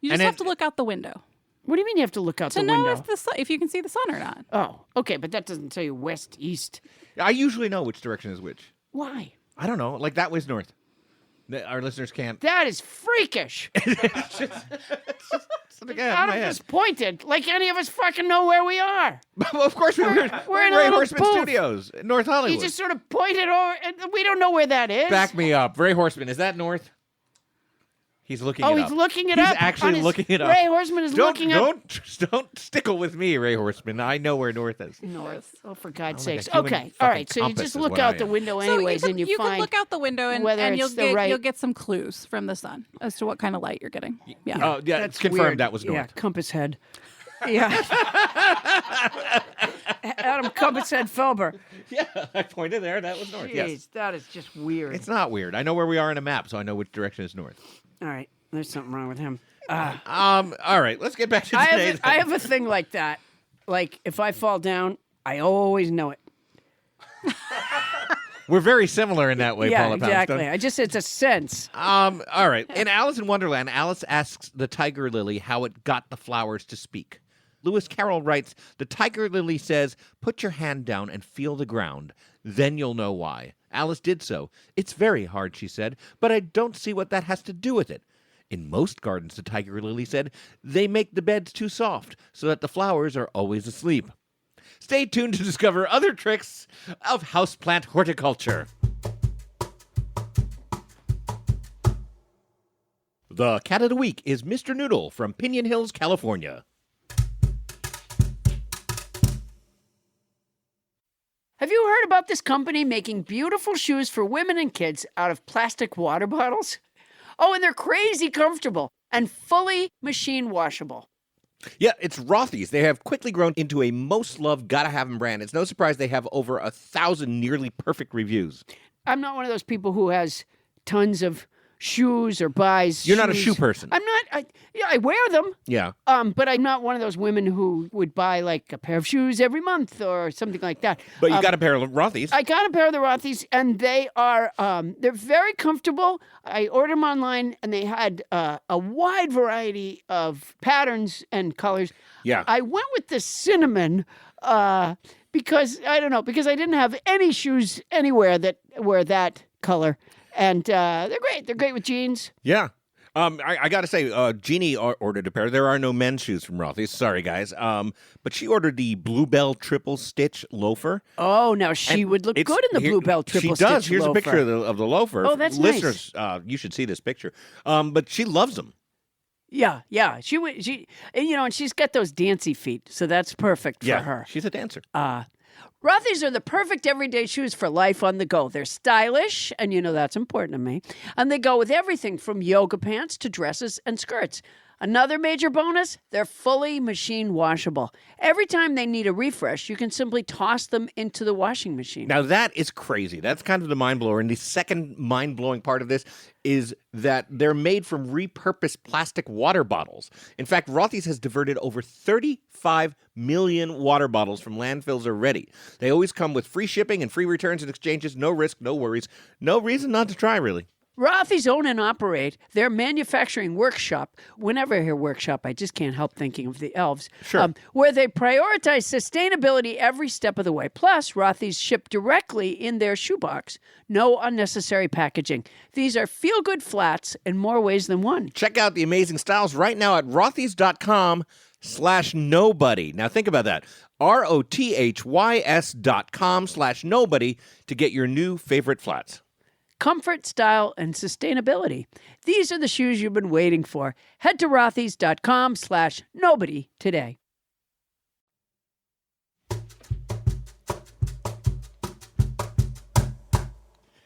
You And just have it- to look out the window What do you mean you have to look out to the know window? if you can see the sun or not. Oh, okay, but that doesn't tell you west, east. I usually know which direction is which. Why? I don't know. Like that way's north. Our listeners can't. That is freakish. Something I have in my I'm head. disappointed. Like any of us fucking know where we are. Well, of course, we're in in a Ray little Horseman booth. Studios in North He Hollywood. just sort of pointed over, and we don't know where that is. Back me up. Ray Horseman, is that north? He's looking Oh, it he's up. looking it He's up. actually on his- looking it up. Ray Horseman is looking up. Don't stickle with me, Ray Horseman. I know where north is. North. Oh, for God's like a sakes. human Okay. All fucking right. So you compass just is look what out I the am. window So anyways, you and you can find look out the window and whether you'll it's the right- you'll get some clues from the sun as to what kind of light you're getting. Yeah. Oh, yeah, That's it's confirmed weird. that was north. Yeah, compass head. Yeah. Adam Compass Head Felber. Yeah, I pointed there. That was north. Jeez, Yes. that is just weird. It's not weird. I know where we are in a map, so I know which direction is north. All right. There's something wrong with him. All right, let's get back to I today. have a thing like that. Like, if I fall down, I always know it. We're very similar in that way, Yeah, Paula exactly. Poundstone. It's a sense. All right. In Alice in Wonderland, Alice asks the tiger lily how it got the flowers to speak. Lewis Carroll writes, the tiger lily says, put your hand down and feel the ground. Then you'll know why. Alice did so. It's very hard, she said, but I don't see what that has to do with it. In most gardens, the tiger lily said, they make the beds too soft so that the flowers are always asleep. Stay tuned to discover other tricks of houseplant horticulture. The cat of the week is Mr. Noodle from Pinion Hills, California. Have you heard about this company making beautiful shoes for women and kids out of plastic water bottles? Oh, and they're crazy comfortable and fully machine washable. Yeah, it's Rothy's. They have quickly grown into a most loved, gotta have 'em brand. It's no surprise they have over 1,000 nearly perfect reviews. I'm not one of those people who has tons of shoes or buys. You're not a shoes. shoe person. I'm not. I wear them. Yeah. But I'm not one of those women who would buy like a pair of shoes every month or something like that. But you got a pair of Rothy's. I got a pair of the Rothy's, and they are they're very comfortable. I ordered them online, and they had a wide variety of patterns and colors. Yeah. I went with the cinnamon because I don't know, because I didn't have any shoes anywhere that were that color, and they're great. They're great with jeans. Yeah. I got to say, Jeannie ordered a pair. There are no men's shoes from Rothy's. Sorry, guys. But she ordered the Bluebell Triple Stitch loafer. Oh, now she would look It's- good in the here- Bluebell Triple She does. Stitch Here's loafer. a picture of the loafer. Oh, that's nice. Listeners, you should see this picture. But she loves them. Yeah. She and, and she's got those dancy feet, so that's perfect for her. She's a dancer. Rothy's are the perfect everyday shoes for life on the go. They're stylish, and that's important to me. And they go with everything from yoga pants to dresses and skirts. Another major bonus, they're fully machine washable. Every time they need a refresh, you can simply toss them into the washing machine. Now, that is crazy. That's kind of the mind blower. And the second mind-blowing part of this is that they're made from repurposed plastic water bottles. In fact, Rothy's has diverted over 35 million water bottles from landfills already. They always come with free shipping and free returns and exchanges. No risk, no worries. No reason not to try, really. Rothy's own and operate their manufacturing workshop. Whenever I hear workshop, I just can't help thinking of the elves. Sure. Where they prioritize sustainability every step of the way. Plus, Rothy's ship directly in their shoebox. No unnecessary packaging. These are feel-good flats in more ways than one. Check out the amazing styles right now at rothys.com/nobody. Now think about that. ROTHYS.com/nobody to get your new favorite flats. Comfort, style, and sustainability. These are the shoes you've been waiting for. Head to rothys.com/nobody today.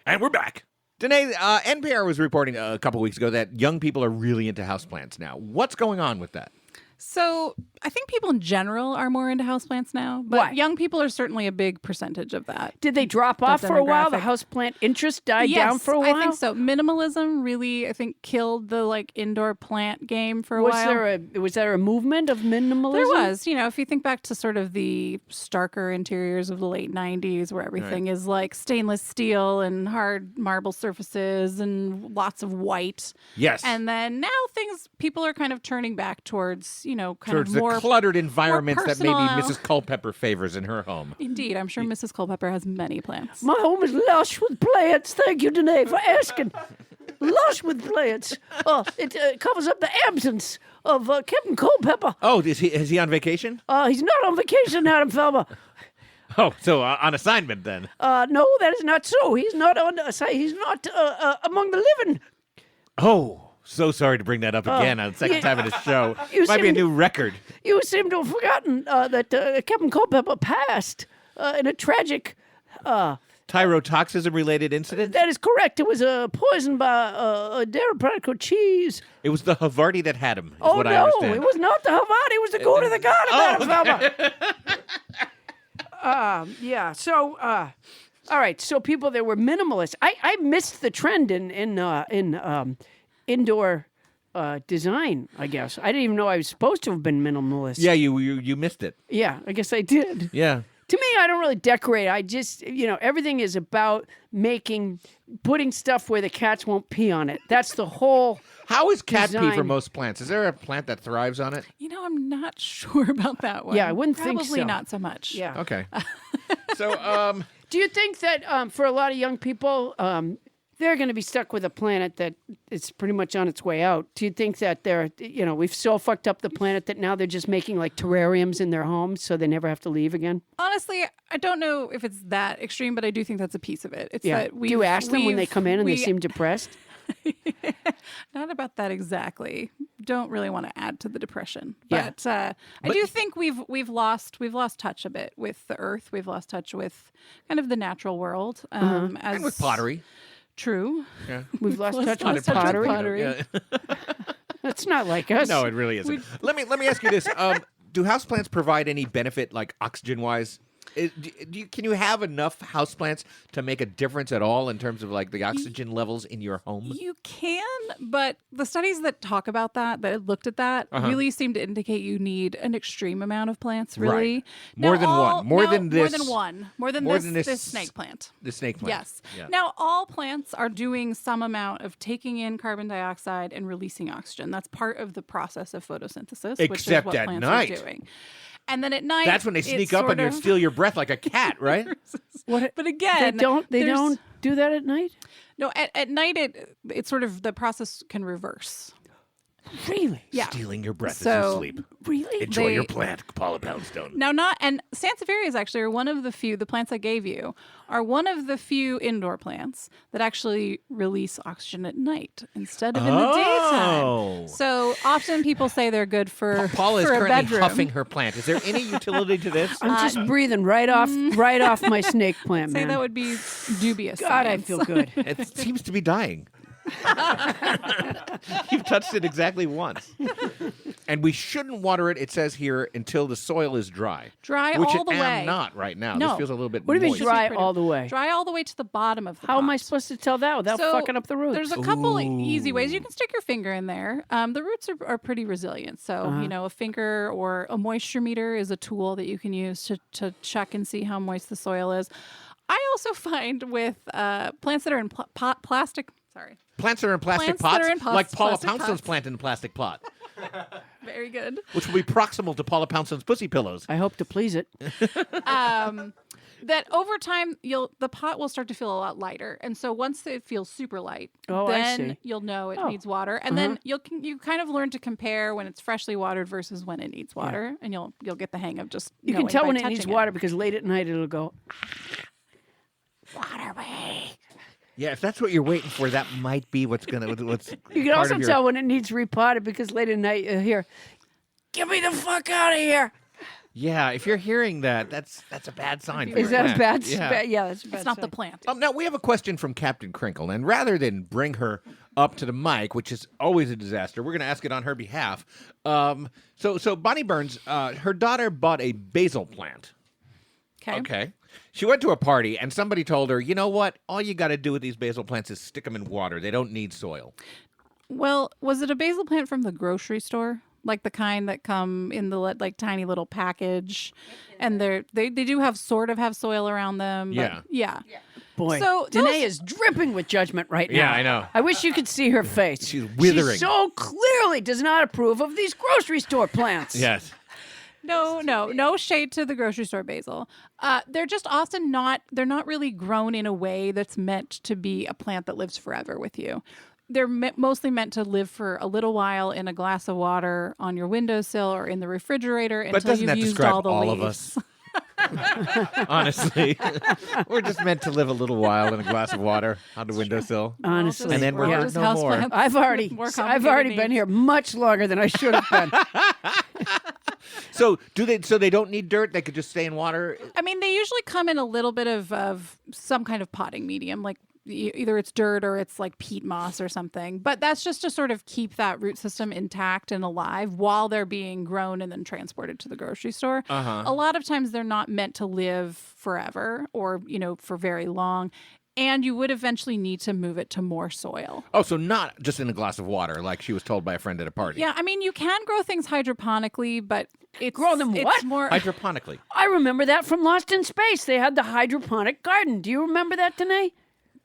And we're back. Danae, NPR was reporting a couple weeks ago that young people are really into houseplants now. What's going on with that? So I think people in general are more into houseplants now, but Why? young people are certainly a big percentage of that. Did they drop off for a while? The demographic. houseplant interest died Yes, down for a while? I think so. Minimalism really, I think, killed the indoor plant game for a Was while. there a movement of minimalism? There was, if you think back to sort of the starker interiors of the late 90s where everything is like stainless steel and hard marble surfaces and lots of white. Yes. And then now people are kind of turning back towards, kind Towards of the more cluttered environments that maybe personal. Mrs. Culpepper favors in her home. Indeed, I'm sure Mrs. Culpepper has many plants. My home is lush with plants. Thank you, Danae, for asking. Lush with plants. It covers up the absence of Captain Culpepper. Oh, is he on vacation? He's not on vacation, Adam Felber. Oh, so on assignment then. No, that is not so. He's not on. He's not among the living. Oh, so sorry to bring that up again on the second time in this show. Might be a new record. You seem to have forgotten that Captain Culpepper passed in a tragic. Tyrotoxism-related incident? That is correct. It was poisoned by a dairy product called cheese. It was the Havarti that had him, is Oh, what I no, understand. it was not the Havarti. It was the goat of the garden, Adam Felber. Yeah, so, all right, so people that were minimalist. I missed the trend in indoor design, I guess. I didn't even know I was supposed to have been minimalist. Yeah, you missed it. Yeah, I guess I did. Yeah. To me, I don't really decorate. I just, everything is about putting stuff where the cats won't pee on it. That's the whole. How is cat pee for design. most plants? Is there a plant that thrives on it? I'm not sure about that one. Yeah, I wouldn't think Probably so. not so much. Yeah. Okay. So, Do you think that for a lot of young people, they're going to be stuck with a planet that is pretty much on its way out? Do you think that we've so fucked up the planet that now they're just making like terrariums in their homes so they never have to leave again? Honestly, I don't know if it's that extreme, but I do think that's a piece of it. It's Yeah. that Do you ask them when they come in and they seem depressed? Not about that exactly. Don't really want to add to the depression, Yeah. but I do think we've lost touch a bit with the earth. We've lost touch with kind of the natural world. and with pottery. True. Yeah. We've lost Lost touch touch with with pottery. pottery. Yeah. That's not like us. No, it really isn't. Let me ask you this: do houseplants provide any benefit, like oxygen-wise? Can you have enough houseplants to make a difference at all in terms of like the oxygen levels in your home? You can, but the studies that talk about that looked at that, really seem to indicate you need an extreme amount of plants, really. Right. More than one. More than More this- than one. More than more this, than this- this snake plant. The snake plant. Yes. Yeah. Now, all plants are doing some amount of taking in carbon dioxide and releasing oxygen. That's part of the process of photosynthesis, which is Except what at plants night. are doing. And then at night, That's when they it's sneak up on sort you and of- steal your breath like a cat, right? What? But again, They don't there's- do that at night? No, at night it's sort of the process can reverse. Really? Yeah. Stealing your breath as So- you sleep. Really? Enjoy They- your plant, Paula Poundstone. Now, Sansevierias actually are one of the few, the plants I gave you, are one of the few indoor plants that actually release oxygen at night instead of in the Oh. daytime. So often people say they're good for, Paula is for a currently bedroom. huffing her plant. Is there any utility to this? I'm just breathing right off my snake plant, Say man. that would be dubious. God, I science. feel good. It seems to be dying. You've touched it exactly once. And we shouldn't water it, it says here, until the soil is dry. Dry which all the it way. am not right now. No. This feels a little bit What do you mean moist. dry all the way? Dry all the way to the bottom of the How pot. am I supposed to tell that without So, fucking up the roots? There's a couple easy ways. You can stick your finger in there. The roots are pretty resilient. So, a finger or a moisture meter is a tool that you can use to check and see how moist the soil is. I also find with plants that are in plastic, sorry. Plants are in plastic Plants that pots, are in like Paula plastic Poundstone's pots. plant in a plastic pot, Very good. which will be proximal to Paula Poundstone's pussy pillows. I hope to please it. That over time the pot will start to feel a lot lighter, and so once it feels super light, Oh, I then see. you'll know it needs water, and then you kind of learn to compare when it's freshly watered versus when it needs water, and you'll get the hang of just You can knowing tell by when it needs touching water because late at night it'll go. Yeah, if that's what you're waiting for, that might be what's You can also tell when it needs repotted because late at night you'll hear, "Get me the fuck out of here." Yeah, if you're hearing that, that's a bad sign. For Is your that a plant. bad? Yeah. Yeah, that's a bad. It's not the sign. plant. Now we have a question from Captain Crinkle, and rather than bring her up to the mic, which is always a disaster, we're going to ask it on her behalf. So Bonnie Burns, her daughter bought a basil plant. Okay. She went to a party, and somebody told her, you know what? All you got to do with these basil plants is stick them in water. They don't need soil. Well, was it a basil plant from the grocery store? Like the kind that come in the like tiny little package, and they do have soil around them. But yeah. Boy, So Danae is dripping with judgment right now. Yeah, I know. I wish you could see her face. She's withering. She so clearly does not approve of these grocery store plants. Yes. No shade to the grocery store basil. They're just often they're not really grown in a way that's meant to be a plant that lives forever with you. They're mostly meant to live for a little while in a glass of water on your windowsill or in the refrigerator But until doesn't you've that used describe all the all leaves. of us? Honestly, we're just meant to live a little while in a glass of water on the windowsill. Honestly, And then we're yeah. not no more. houseplants. I've already More complicated been needs. here much longer than I should have been. So they don't need dirt? They could just stay in water? I mean, they usually come in a little bit of some kind of potting medium, like either it's dirt or it's like peat moss or something. But that's just to sort of keep that root system intact and alive while they're being grown and then transported to the grocery store. A lot of times they're not meant to live forever or, for very long. And you would eventually need to move it to more soil. Oh, so not just in a glass of water like she was told by a friend at a party. Yeah, I mean, you can grow things hydroponically, but it's Grow them it's what? more Hydroponically. I remember that from Lost in Space. They had the hydroponic garden. Do you remember that, Danae?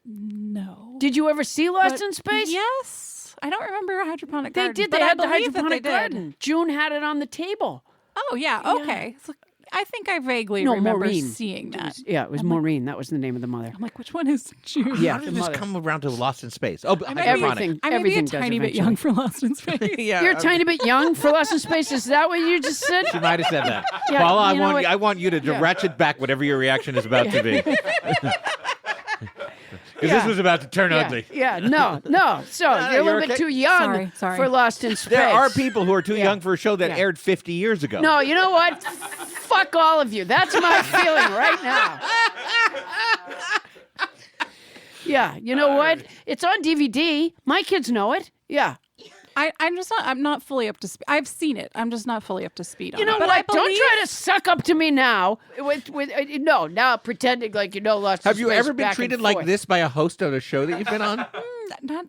No. Did you ever see Lost But in Space? Yes. I don't remember a hydroponic They garden. did. but They I had the believe that hydroponic they did. garden. June had it on the table. Oh, yeah. Okay. So I think I vaguely No, remember Maureen. seeing that. Yeah, it was Maureen. That was the name of the mother. I'm like, which one is June? Yeah, How did the this mother. come around to Lost in Space? Oh, I may be- hydroponic. I may be a Everything does tiny bit eventually. young for Lost in Space. Yeah, You're a tiny bit young for Lost in Space. Is that what you just said? She might have said that. Yeah, Paula, you know what? I want you to ratchet back whatever your reaction is about to be. Because this was about to turn ugly. Yeah, no. So you're a you're little bit okay. too young Sorry. for Lost in Space. There are people who are too Yeah. young for a show that Yeah. aired 50 years ago. No, you know what? Fuck all of you. That's my feeling right now. Yeah, you know what? It's on DVD. My kids know it. Yeah. I'm not fully up to speed. I've seen it. I'm just not fully up to speed on You know it. But I what? Don't believe- try to suck up to me now. Now pretending like you know Lost in Have Space you ever been back and treated like forth. this by a host on a show that you've been on?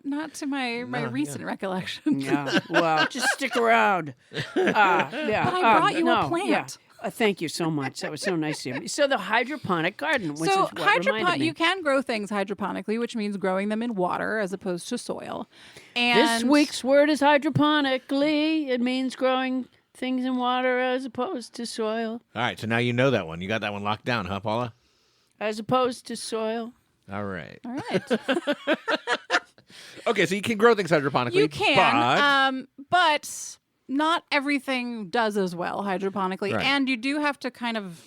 Not to my recent recollection. Yeah. Well, just stick around. Yeah. But I brought you a plant. Yeah. Thank you so much. That was so nice of you. So the hydroponic garden, which So is what reminded me. you can grow things hydroponically, which means growing them in water as opposed to soil. And This week's word is hydroponically. It means growing things in water as opposed to soil. All right, so now you know that one. You got that one locked down, huh, Paula? As opposed to soil. All right. All right. Okay, so you can grow things hydroponically. You can, but not everything does as well hydroponically, Right. and you do have to kind of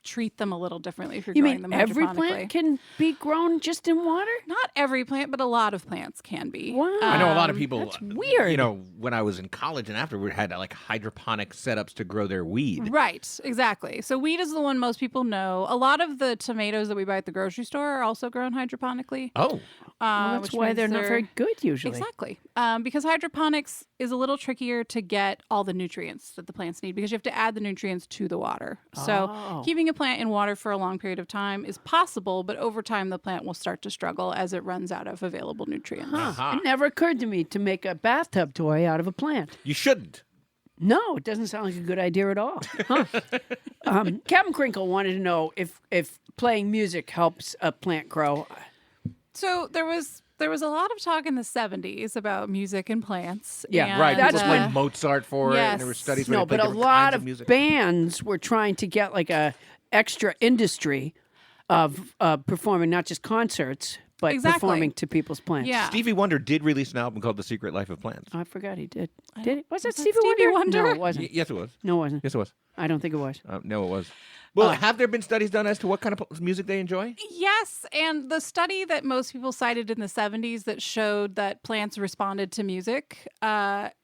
treat them a little differently if you're You growing mean them every hydroponically. plant can be grown just in water? Not every plant, but a lot of plants can be. Wow. I know a lot of people. That's weird. You know, when I was in college and afterward, had like hydroponic setups to grow their weed. Right, exactly. So weed is the one most people know. A lot of the tomatoes that we buy at the grocery store are also grown hydroponically. Oh, Well, that's which why means they're not very good usually. Exactly. Because hydroponics is a little trickier to get all the nutrients that the plants need because you have to add the nutrients to the water. So Oh. keeping a plant in water for a long period of time is possible, but over time the plant will start to struggle as it runs out of available nutrients. It never occurred to me to make a bathtub toy out of a plant. you shouldn't. No, it doesn't sound like a good idea at all. Huh. Captain Crinkle wanted to know if playing music helps a plant grow. So there was a lot of talk in the 70s about music and plants. Yeah, and, Right, people That's played Mozart for it, and there were yes. studies where No, they but played a different lot kinds of music. bands were trying to get like a extra industry of performing not just concerts, but Exactly. performing to people's plants. Yeah. Stevie Wonder did release an album called The Secret Life of Plants. I forgot he did. Did it? Was that was that Stevie Stevie Wonder? Wonder? No, it wasn't. Yes, it was. No, it wasn't. Yes, it was. I don't think it was. No, it was. Well, have there been studies done as to what kind of music they enjoy? Yes, and the study that most people cited in the 70s that showed that plants responded to music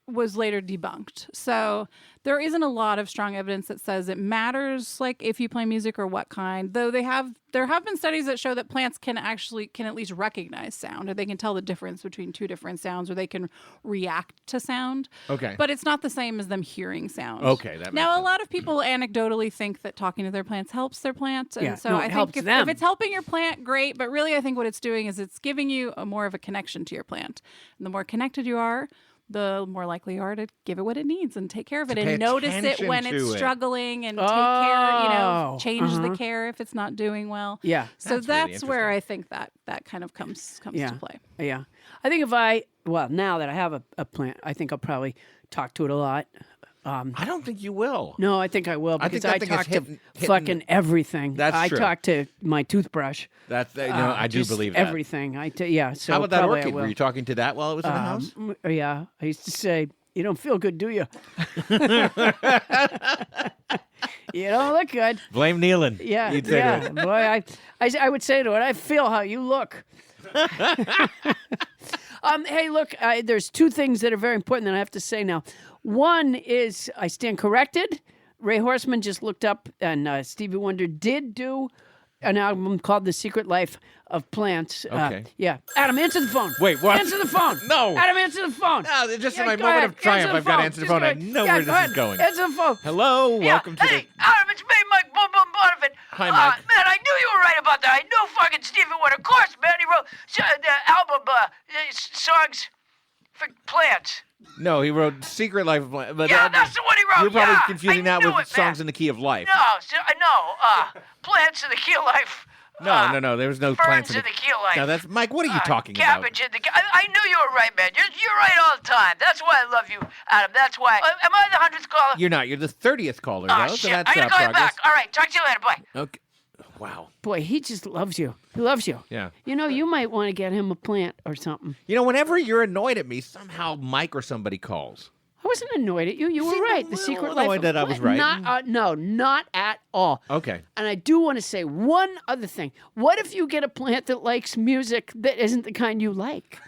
was later debunked. So there isn't a lot of strong evidence that says it matters, like if you play music or what kind. Though there have been studies that show that plants can at least recognize sound, or they can tell the difference between two different sounds, or they can react to sound. Okay. But it's not the same as them hearing sound. Okay, that makes now a sense. lot of people anecdotally think that talking to their plants helps their plant, and Yeah, so no, I it think helps if them. it's helping your plant, great. But really, I think what it's doing is it's giving you more of a connection to your plant. And the more connected you are, the more likely you are to give it what it needs and take care of it pay and notice it attention when to it's it. struggling and take care, change Oh, the care if it's not doing well. Yeah. So That's really that's where I think that kind of comes Yeah. to play. Yeah. I think now that I have a plant, I think I'll probably talk to it a lot. I don't think you will. No, I think I will I think because that I thing is talk to hitting- fucking everything. That's I true. talk to my toothbrush. That's I do just believe that. everything. Yeah. So How about that probably I orchid? will. Were you talking to that while it was in the house? Yeah. I used to say, "You don't feel good, do you?" You don't look good. Blame Nealon. Yeah, You'd say yeah. to it. Boy, I would say to it, I feel how you look. Hey, look, there's two things that are very important that I have to say now. One is I stand corrected. Ray Horstman just looked up, and Stevie Wonder did do an album called The Secret Life of Plants. Okay. Yeah. Adam, answer the phone. Wait, what? Answer the phone. No. Adam, answer the phone. No, just in my go moment ahead. of triumph, Answer I've got to answer the phone. I Just know go where ahead. this Go is ahead. going. Answer the phone. Hello, welcome to Hey, Adam, it's me, Mike Bonavent. Hi, Mike. Man, I knew you were right about that. I knew fucking Stevie Wonder. Of course, man. He wrote the album songs for plants. No, he wrote Secret Life of Plants. But Yeah, that's the one he wrote. You're probably Yeah, confusing I that knew with it, man. Songs in the Key of Life. No, plants in the key of life. No, there was no Ferns plants in the key of life. Now that's Mike. What are you talking about? Cabbage in the. I knew you were right, man. You're right all the time. That's why I love you, Adam. That's why. Am I the 100th caller? You're not. You're the 30th caller, Oh, though. shit. So that's I'm gonna call you progress. back. All right, talk to you later. Bye. Okay. Wow. Boy, he just loves you. He loves you. Yeah. You know, you might want to get him a plant or something. You know, whenever you're annoyed at me, somehow Mike or somebody calls. I wasn't annoyed at you. You were Seemed a right. The little Secret annoyed Life of that I was Plant- right. Not, no, not at all. Okay. And I do want to say one other thing. What if you get a plant that likes music that isn't the kind you like?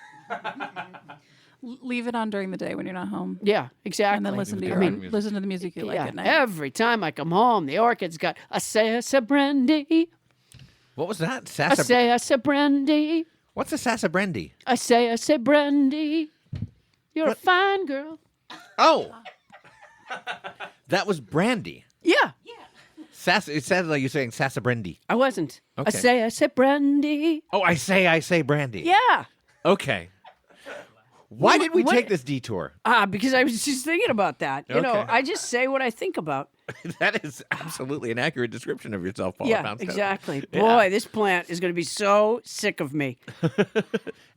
Leave it on during the day when you're not home. Yeah, exactly. And then listen to listen to the music you like yeah, at night. every time I come home, the orchid's got a salsa brandy, What was that? a Sassa. salsa brandy, What's a Sassabrendi? a salsa brandy. You're a fine girl. Oh. That was brandy. Yeah, It sounded like you're saying Sassabrendi. I wasn't. Okay. A salsa brandy. Oh, I say brandy. Yeah. Okay. Why did we What- take this detour? Because I was just thinking about that. You know, Okay. I just say what I think about. That is absolutely an accurate description of yourself, Paula Yeah, Poundstone. exactly. Yeah. Boy, this plant is going to be so sick of me.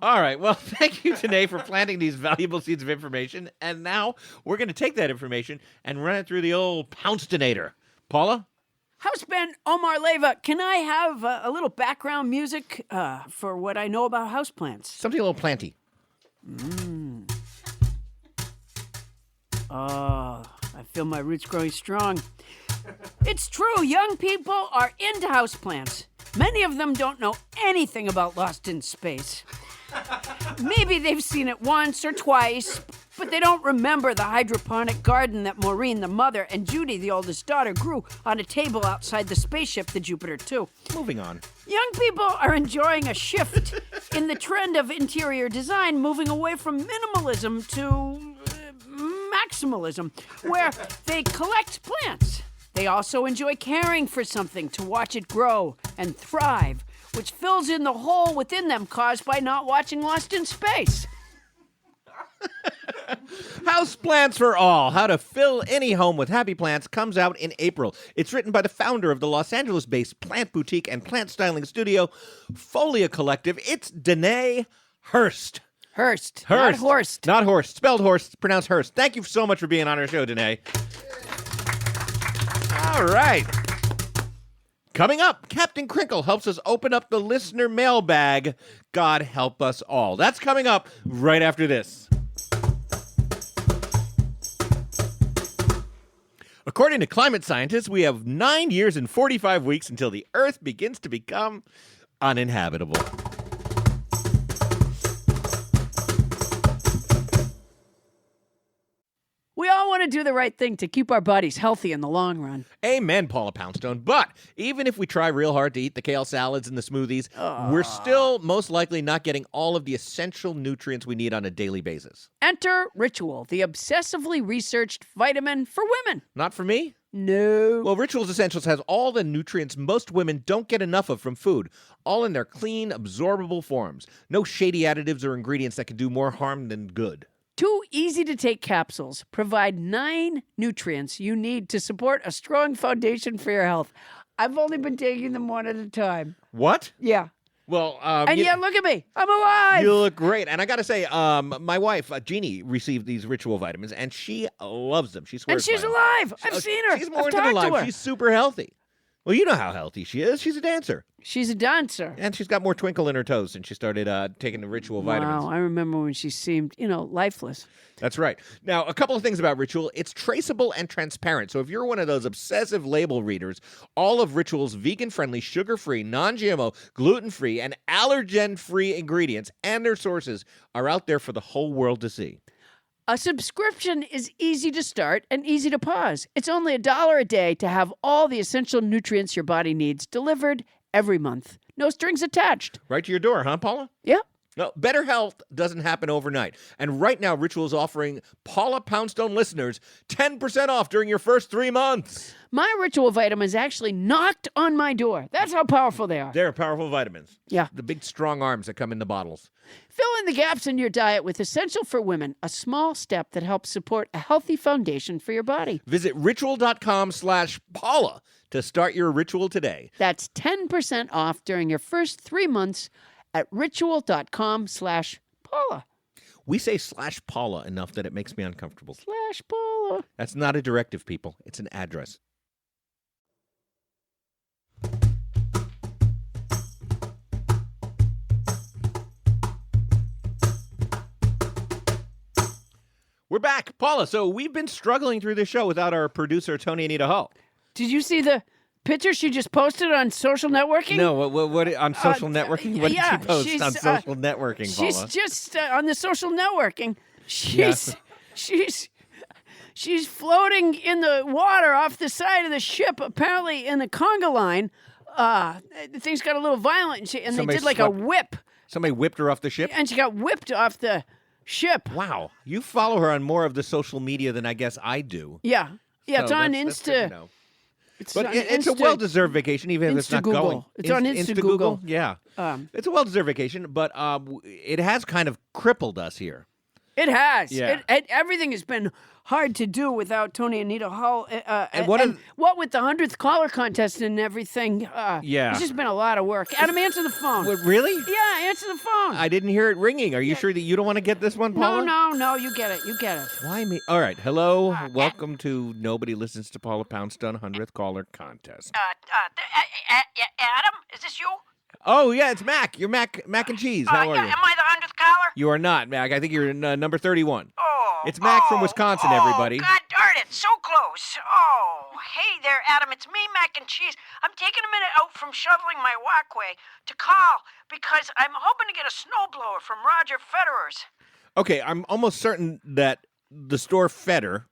All right. Well, thank you, Danae, for planting these valuable seeds of information. And now we're going to take that information and run it through the old Poundstonator. Paula? Houseband OMlar Leyva, can I have a little background music for what I know about houseplants? Something a little planty. Oh, I feel my roots growing strong. It's true, young people are into houseplants. Many of them don't know anything about Lost in Space. Maybe they've seen it once or twice, but they don't remember the hydroponic garden that Maureen, the mother, and Judy, the oldest daughter, grew on a table outside the spaceship, the Jupiter 2. Moving on. Young people are enjoying a shift in the trend of interior design, moving away from minimalism to maximalism, where they collect plants. They also enjoy caring for something to watch it grow and thrive, which fills in the hole within them caused by not watching Lost in Space. Houseplants for All, How to Fill Any Home with Happy Plants, comes out in April. It's written by the founder of the Los Angeles-based plant boutique and plant styling studio, Folia Collective. It's Danae Horst. Hurst. Horst. Not Horst. Not Horst. Spelled Horst, pronounced Hurst. Thank you so much for being on our show, Danae. All right. Coming up, Captain Crinkle helps us open up the listener mailbag. God help us all. That's coming up right after this. According to climate scientists, we have 9 years and 45 weeks until the Earth begins to become uninhabitable. We all want to do the right thing to keep our bodies healthy in the long run. Amen, Paula Poundstone. But even if we try real hard to eat the kale salads and the smoothies, we're still most likely not getting all of the essential nutrients we need on a daily basis. Enter Ritual, the obsessively researched vitamin for women. Not for me? No. Well, Rituals Essentials has all the nutrients most women don't get enough of from food, all in their clean, absorbable forms. No shady additives or ingredients that can do more harm than good. 2 easy-to-take capsules provide 9 nutrients you need to support a strong foundation for your health. I've only been taking them one at a time. What? Yeah. Well, And yet, look at me. I'm alive. You look great. And I got to say, my wife, Jeannie, received these Ritual vitamins, and she loves them. She swears And she's by them. alive. I've seen her. She's more I've than talked alive. to her. She's super healthy. Well, you know how healthy she is. She's a dancer. She's a dancer. And she's got more twinkle in her toes since she started taking the Ritual vitamins. Wow, I remember when she seemed, lifeless. That's right. Now, a couple of things about Ritual. It's traceable and transparent. So if you're one of those obsessive label readers, all of Ritual's vegan-friendly, sugar-free, non-GMO, gluten-free, and allergen-free ingredients and their sources are out there for the whole world to see. A subscription is easy to start and easy to pause. It's only $1 a day to have all the essential nutrients your body needs delivered every month. No strings attached. Right to your door, huh, Paula? Yeah. No, better health doesn't happen overnight. And right now, Ritual is offering Paula Poundstone listeners 10% off during your first 3 months. My Ritual vitamins actually knocked on my door. That's how powerful they are. They're powerful vitamins. Yeah. The big, strong arms that come in the bottles. Fill in the gaps in your diet with Essential for Women, a small step that helps support a healthy foundation for your body. Visit ritual.com/Paula to start your Ritual today. That's 10% off during your first 3 months at ritual.com/Paula. We say /Paula enough that it makes me uncomfortable. /Paula. That's not a directive, people. It's an address. We're back. Paula, so we've been struggling through this show without our producer, Toni Anita Hull. Did you see the picture she just posted on social networking? No, what on social networking? What did she post on social networking, Paula? She's just on the social networking. She's floating in the water off the side of the ship, apparently in the conga line. The things got a little violent, and they did like a whip. Somebody whipped her off the ship? And she got whipped off the ship. Wow. You follow her on more of the social media than I guess I do. Yeah. Yeah, it's So on that's good to Insta. know. It's But on it's a well-deserved vacation, even if it's not Insta-Google. going. It's on Insta-Google. Yeah. It's a well-deserved vacation, but it has kind of crippled us here. It has. Yeah. Everything has been hard to do without Toni Anita Hull. And what with the 100th caller contest and everything. Yeah. It's just been a lot of work. Adam, answer the phone. What, really? Yeah, answer the phone. I didn't hear it ringing. Are you sure that you don't want to get this one, Paula? No, you get it. Why me? All right. Hello. Welcome to Nobody Listens to Paula Poundstone 100th Caller Contest. Adam, is this you? Oh, yeah, it's Mac. You're Mac and Cheese. How are you? Am I the 100th caller? You are not, Mac. I think you're number 31. Oh. It's Mac from Wisconsin, everybody. God darn made it. So close. Oh, hey there, Adam. It's me, Mac and Cheese. I'm taking a minute out from shoveling my walkway to call because I'm hoping to get a snowblower from Roger Federer's. Okay, I'm almost certain that the store Feder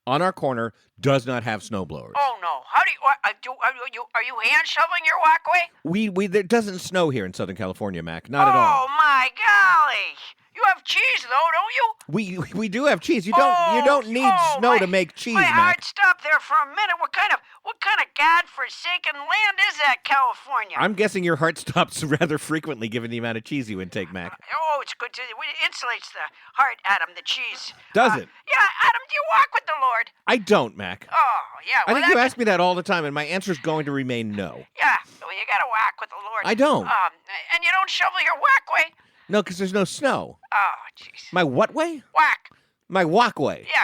on our corner does not have snowblowers. Oh, no. How do you, are you hand shoveling your walkway? There doesn't snow here in Southern California, Mac. Not at all. Oh, my golly. You have cheese, though, don't you? We do have cheese. You don't need snow to make cheese, My Mac. heart stopped there for a minute. What kind of godforsaken land is that, California? I'm guessing your heart stops rather frequently given the amount of cheese you intake, Mac. Oh, it's good to it insulates the heart, Adam. The cheese Does it? Yeah, Adam. Do you walk with the Lord? I don't, Mac. Oh, yeah. I Well, think you ask me that all the time, and my answer is going to remain no. Yeah. Well, you gotta walk with the Lord. I don't. And you don't shovel your walkway. No, because there's no snow. Oh, jeez. My what way? Whack. My walkway. Yeah.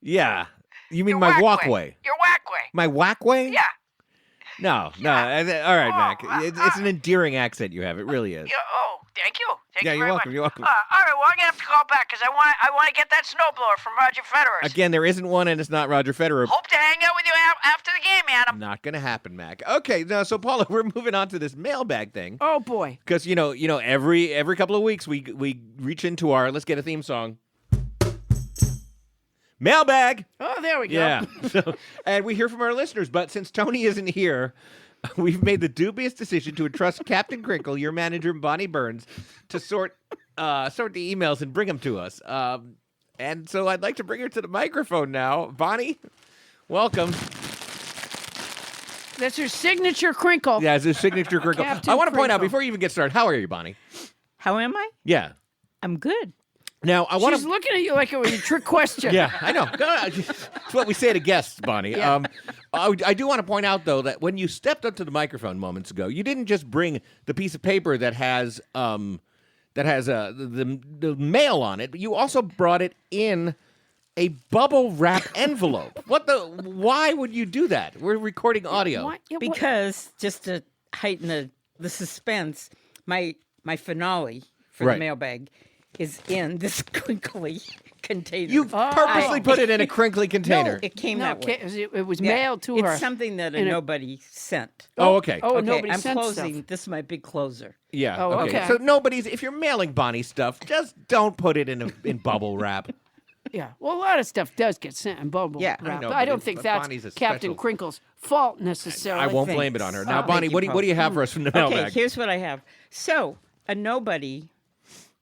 Yeah. You mean Your my whackway. walkway? Your walkway. My walkway? Yeah. No. All right, Mac. It's an endearing accent you have. It really is. Yeah. Oh, thank you. Thank Yeah, you you're very welcome, much. you're welcome. All right. Well, I'm gonna have to call back because I want to get that snowblower from Roger Federer's. Again, there isn't one, and it's not Roger Federer. Hope to hang out with you after the game, Adam. Not going to happen, Mac. Okay, now, so Paula, we're moving on to this mailbag thing. Oh, boy. Because, every couple of weeks we reach into our, let's get a theme song. Mailbag! Oh, there we go. Yeah. And we hear from our listeners, but since Toni isn't here, we've made the dubious decision to entrust Captain Crinkle, your manager, Bonnie Burns, to sort the emails and bring them to us. And so I'd like to bring her to the microphone now. Bonnie, welcome. That's her signature crinkle. Yeah, it's a signature Crinkle. Captain I want to point out, Crinkle. before you even get started, how are you, Bonnie? How am I? Yeah. I'm good. Now, I want She's looking at you like it was a trick question. Yeah, I know. No, it's what we say to guests, Bonnie. Yeah. I do want to point out, though, that when you stepped up to the microphone moments ago, you didn't just bring the piece of paper that has the mail on it, but you also brought it in a bubble wrap envelope. Why would you do that? We're recording audio. What? Yeah, what? Because just to heighten the suspense, my finale for Right. the mailbag is in this crinkly container. You purposely put it in a crinkly container. No, it came No, that way. it was Yeah. mailed to it's her. something that in a- nobody sent. Oh, okay. Oh, Okay, nobody I'm sent closing. stuff. This is my big closer. Yeah. Oh, okay. So if you're mailing Bonnie stuff, just don't put it in bubble wrap. Yeah. Well, a lot of stuff does get sent in bubble Yeah. wrap. I know, I but don't think that's Bonnie's a Captain special- Crinkle's fault necessarily. I won't Thanks. blame it on her. Now, Thank Bonnie, you, what do you have for us from the mailbag? Okay, here's what I have. So, a nobody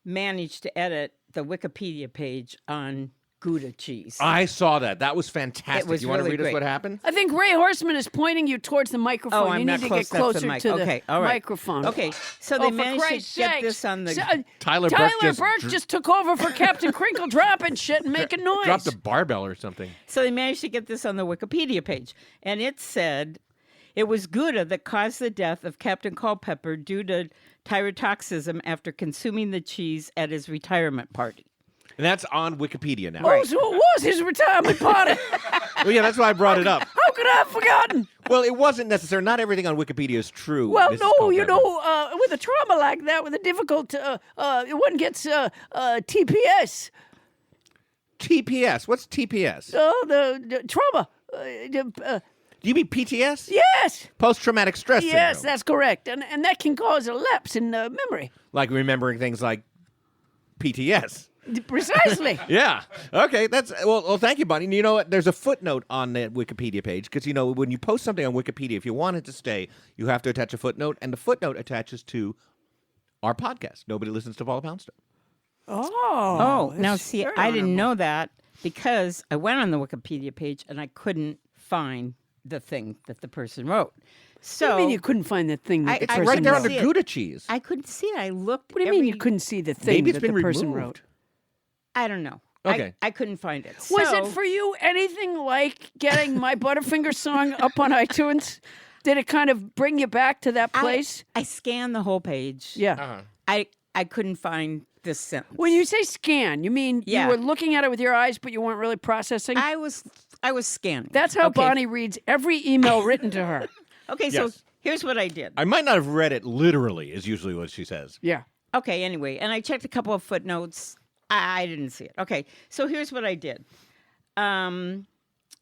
managed to edit the Wikipedia page on Gouda cheese. I saw that. That was fantastic. It was You want to really read us great. what happened? I think Ray Horseman is pointing you towards the microphone. Oh, I'm you not need to close get enough to closer the mic. to the Okay, all right. microphone. Okay, so Oh, they for managed Christ's to get sakes. this on the. Tyler Burke just took over for Captain Crinkle, dropping shit and making noise. dropped a barbell or something. So they managed to get this on the Wikipedia page, and it said it was Gouda that caused the death of Captain Culpepper due to thyrotoxism after consuming the cheese at his retirement party. And that's on Wikipedia now. Oh, so it was his retirement party. Well, yeah, that's why I brought it up. How could I have forgotten? Well, it wasn't necessary. Not everything on Wikipedia is true. Well, Mrs. no, you Culpepper. know, with a trauma like that, with a difficult, one gets TPS. TPS. What's TPS? The trauma. Do you mean PTS? Yes. Post-traumatic stress Yes, syndrome. that's correct. And that can cause a lapse in memory. Like remembering things like PTS. Precisely. Yeah. Okay. That's well. Thank you, Bonnie. You know what? There's a footnote on the Wikipedia page because when you post something on Wikipedia, if you want it to stay, you have to attach a footnote, and the footnote attaches to our podcast. Nobody listens to Paula Poundstone. Oh, now that's see, very I didn't honorable. know that because I went on the Wikipedia page and I couldn't find the thing that the person wrote. So What do you mean you couldn't find the thing that I- the I person Right there wrote? under see it. Gouda cheese. I couldn't see it. I looked. What do you mean you couldn't see the thing Maybe it's that been the person removed. wrote? I don't know. Okay. I couldn't find it. Was So- it for you anything like getting my Butterfinger song up on iTunes? Did it kind of bring you back to that place? I scanned the whole page. Yeah. I couldn't find this sentence. When you say scan, you mean Yeah. you were looking at it with your eyes, but you weren't really processing? I was scanning. That's how Okay. Bonnie reads every email written to her. Okay, Yes. so here's what I did. I might not have read it literally, is usually what she says. Yeah. Okay, anyway, and I checked a couple of footnotes. I didn't see it. Okay, so here's what I did.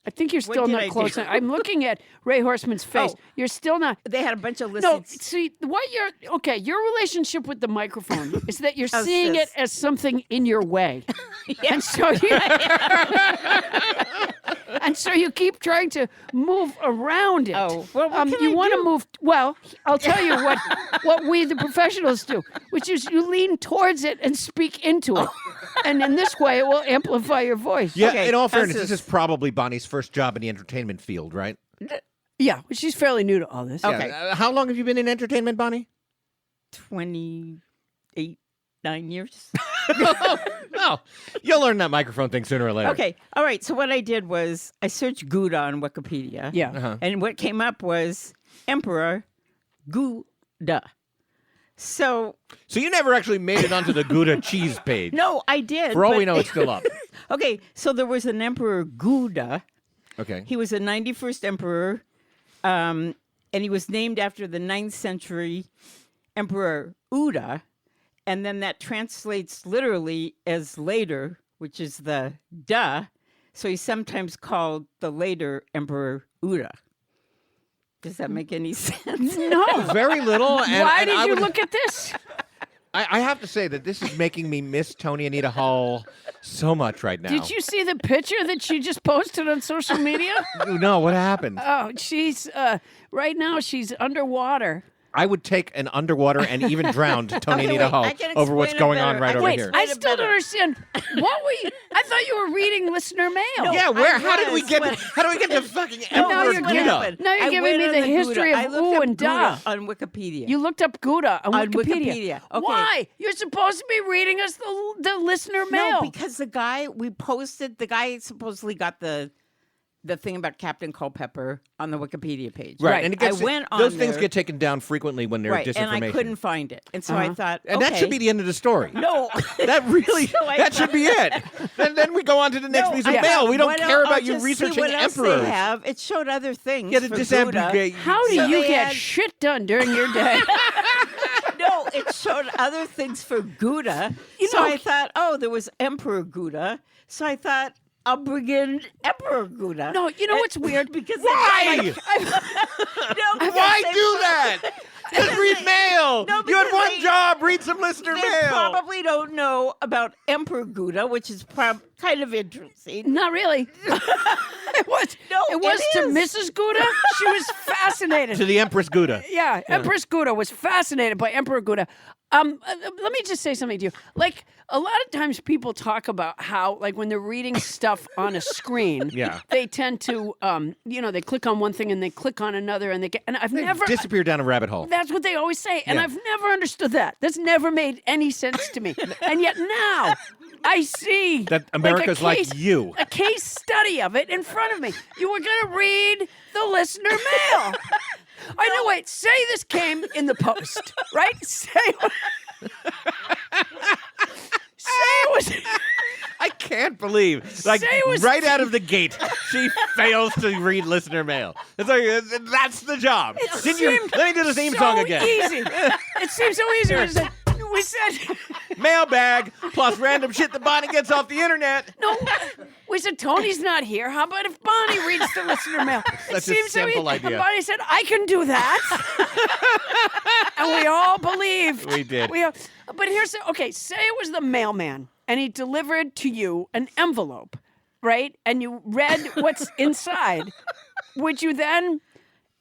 I think you're still did I not do? close enough. I'm looking at Ray Horseman's face. Oh. You're still not. They had a bunch of No, listings. see, your relationship with the microphone is that you're How's seeing this? it as something in your way. And so you and so you keep trying to move around it. Oh, well, what can you I want to do? move. Well, I'll tell you what we the professionals do, which is you lean towards it and speak into it, and in this way it will amplify your voice. Yeah, Okay, in all how's fairness, this? this is probably Bonnie's first job in the entertainment field, right? Yeah, but she's fairly new to all this. Okay. Yeah. How long have you been in entertainment, Bonnie? 28, 9 years. Oh, you'll learn that microphone thing sooner or later. Okay. All right. So what I did was I searched Gouda on Wikipedia. Yeah. Uh-huh. And what came up was Emperor Gouda. So So you never actually made it onto the Gouda cheese page. no, I did. For all but- we know, it's still up. Okay. So there was an Emperor Gouda. Okay. He was the 91st emperor, and he was named after the 9th century Emperor Uda, and then that translates literally as later, which is the da. So he's sometimes called the later Emperor Uda. Does that make any sense? No. Very little. And, Why and did I you would- look at this? I have to say that this is making me miss Toni Anita Hull so much right now. Did you see the picture that she just posted on social media? No, what happened? Oh, she's right now she's underwater. I would take an underwater and even drowned Toni Okay, Anita wait, Hull I can over what's explain going it on better. right I over can here. I Explain it still don't better. understand. What were you? I thought you were reading listener mail. Yeah, where? I How did we was get? when- How do we get to fucking No, now Emperor you're what giving- Gouda? happened. now you're I giving went me on the the history Gouda. of I looked ooh up and Gouda da. on Wikipedia. You looked up Gouda on On Wikipedia. Wikipedia, okay. Why? You're supposed to be reading us the listener mail. No, because the guy supposedly got the thing about Captain Culpepper on the Wikipedia page. Right, Right. and it gets, I went on those things there- get taken down frequently when there's Right, disinformation. and I couldn't find it. And so I thought, And that should be the end of the story. No. That really, So I that should be it. Then we go on to the next piece of mail. We don't What care else- about I'll you just see researching what else emperors. They have. It showed other things. Yeah, the for disambiguate. Gouda. How do So you they get had- shit done during your day? No, it showed other things for Gouda. So know- I thought, oh, there was Emperor Gouda. So I thought, I'll bring in Emperor Gouda. No, you know what's weird? Because Why? No, because Why they do that? Just read mail. No, You had because one they- job. Read some listener They mail. probably don't know about Emperor Gouda, which is kind of interesting. Not really. It was. No, it was it to is. Mrs. Gouda. She was fascinated. To the Empress Gouda. Yeah, Empress Gouda was fascinated by Emperor Gouda. Let me just say something to you. Like, a lot of times people talk about how, like, when they're reading stuff on a screen, Yeah. they tend to, they click on one thing and they click on another, and I've never. Disappear down a rabbit hole. That's what they always say, and Yeah. I've never understood that. That's never made any sense to me. And yet now, I see That America's like case, you. a case study of it in front of me. You were going to read the listener mail. I know. Wait. Say this came in the post, right? Say it was. I can't believe, like, Say it was- right out of the gate, she fails to read listener mail. It's like, that's the job. Did you? seemed Let me do the theme so song again. Easy. It seems so easy. We said. Mailbag plus random shit that Bonnie gets off the internet. No, we said Tony's not here. How about if Bonnie reads the listener mail? Such a seems so simple easy. idea. And Bonnie said, "I can do that," and we all believed. We did. But here's okay. Say it was the mailman, and he delivered to you an envelope, right? And you read what's inside. Would you then,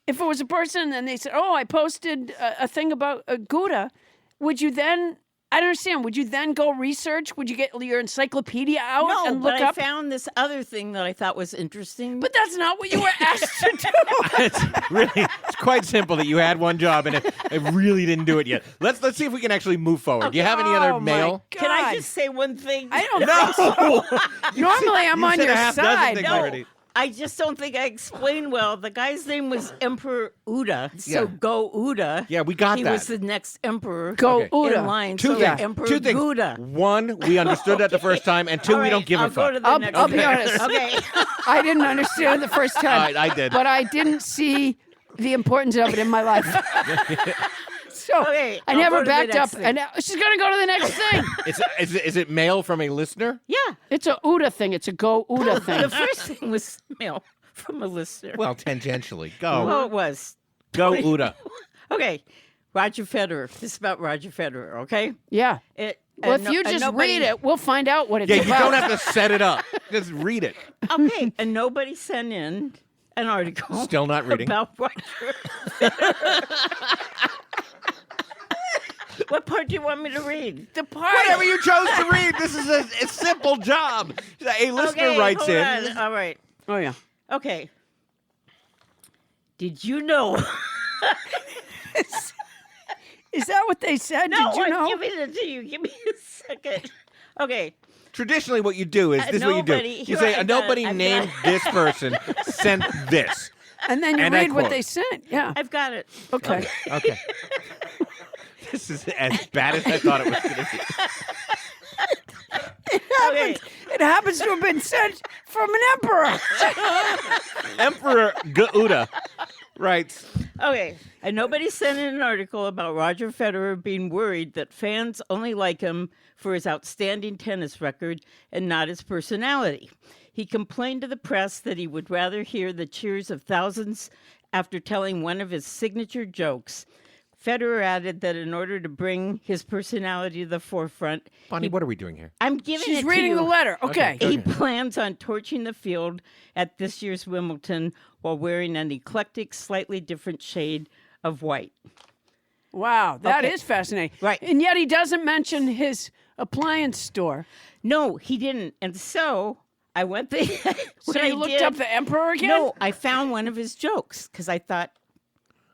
if it was a person, and they said, "Oh, I posted a thing about Gouda," would you then? I don't understand. Would you then go research? Would you get your encyclopedia out No, and but look I up? found this other thing that I thought was interesting. But that's not what you were asked to do. It's quite simple that you had one job and it really didn't do it yet. Let's see if we can actually move forward. Do you have any other Oh, my mail? Can I God. just say one thing? I don't No. think so. Normally, I'm You on said your a half dozen side. things No, already. I just don't think I explained well. The guy's name was Emperor Uda. So Yeah. go Uda. Yeah, we got he that. was the next emperor. Go Okay. Uda. in line. Two so things. Emperor Two things. Gouda. One, we understood that the first time, and two, All we right, don't give I'll a go fuck. to the I'll, next I'll be one. honest. Okay. I didn't understand it the first time. I did. But I didn't see the importance of it in my life. So Okay, I I'll never go to the backed next up. thing. And now she's going to go to the next thing. Is it mail from a listener? Yeah. It's a Uda thing. It's a go Uda thing. The first thing was mail from a listener. Well, tangentially. Go. Well, it was. Go, Uda. Okay. Roger Federer. This is about Roger Federer, okay? Yeah. Well, if you just read it, we'll find out what it's Yeah, about. you don't have to set it up. Just read it. Okay. And nobody sent in an article. Still not reading. About Roger Federer. What part do you want me to read? The part. Whatever you chose to read. This is a simple job. A listener Okay, writes hold in. on. All right. Oh, yeah. Okay. Did you know? Is that what they said? No, Did you know? I'm giving it to you. Give me a second. Okay. Traditionally, what you do is this is what you do. nobody- You here say, I got it. nobody I've named got this person sent this. And then you And I read what quote. they sent. Yeah. I've got it. Okay. Okay. This is as bad as I thought it was going to be. Okay. It happens to have been sent from an emperor. Emperor Gauda writes, Okay. And nobody sent in an article about Roger Federer being worried that fans only like him for his outstanding tennis record and not his personality. He complained to the press that he would rather hear the cheers of thousands after telling one of his signature jokes. Federer added that in order to bring his personality to the forefront, Bonnie, what are we doing here? I'm giving She's it to reading you. the letter. Okay. He plans on torching the field at this year's Wimbledon while wearing an eclectic, slightly different shade of white. Wow, that is Okay. fascinating. Right. And yet he doesn't mention his appliance store. No, he didn't. And so I went there. So you looked up the emperor again? No, I found one of his jokes because I thought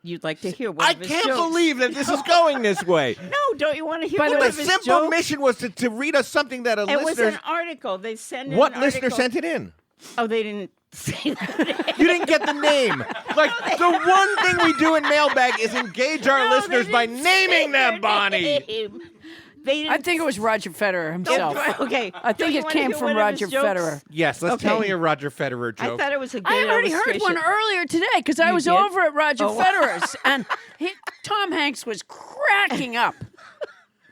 you'd like to hear one I of his can't jokes. believe that this is going this way. No, don't you want to hear By the one way, of The his simple jokes? mission was to read us something that a It was listener... an article. They sent in What an listener article. sent it in? Oh, they didn't say that. You didn't get the name. Like, the one thing we do in Mailbag is engage our No, listeners they by didn't say naming their them, Bonnie. name. They didn't I think it was Roger Federer himself. Okay. I think Don't you it wanna came hear from one of his Roger jokes? Federer. Yes, let's Okay. tell me a Roger Federer I joke. thought it was a I great already heard illustration. one earlier today because I You was did? over at Roger Oh. Federer's and Tom Hanks was cracking up.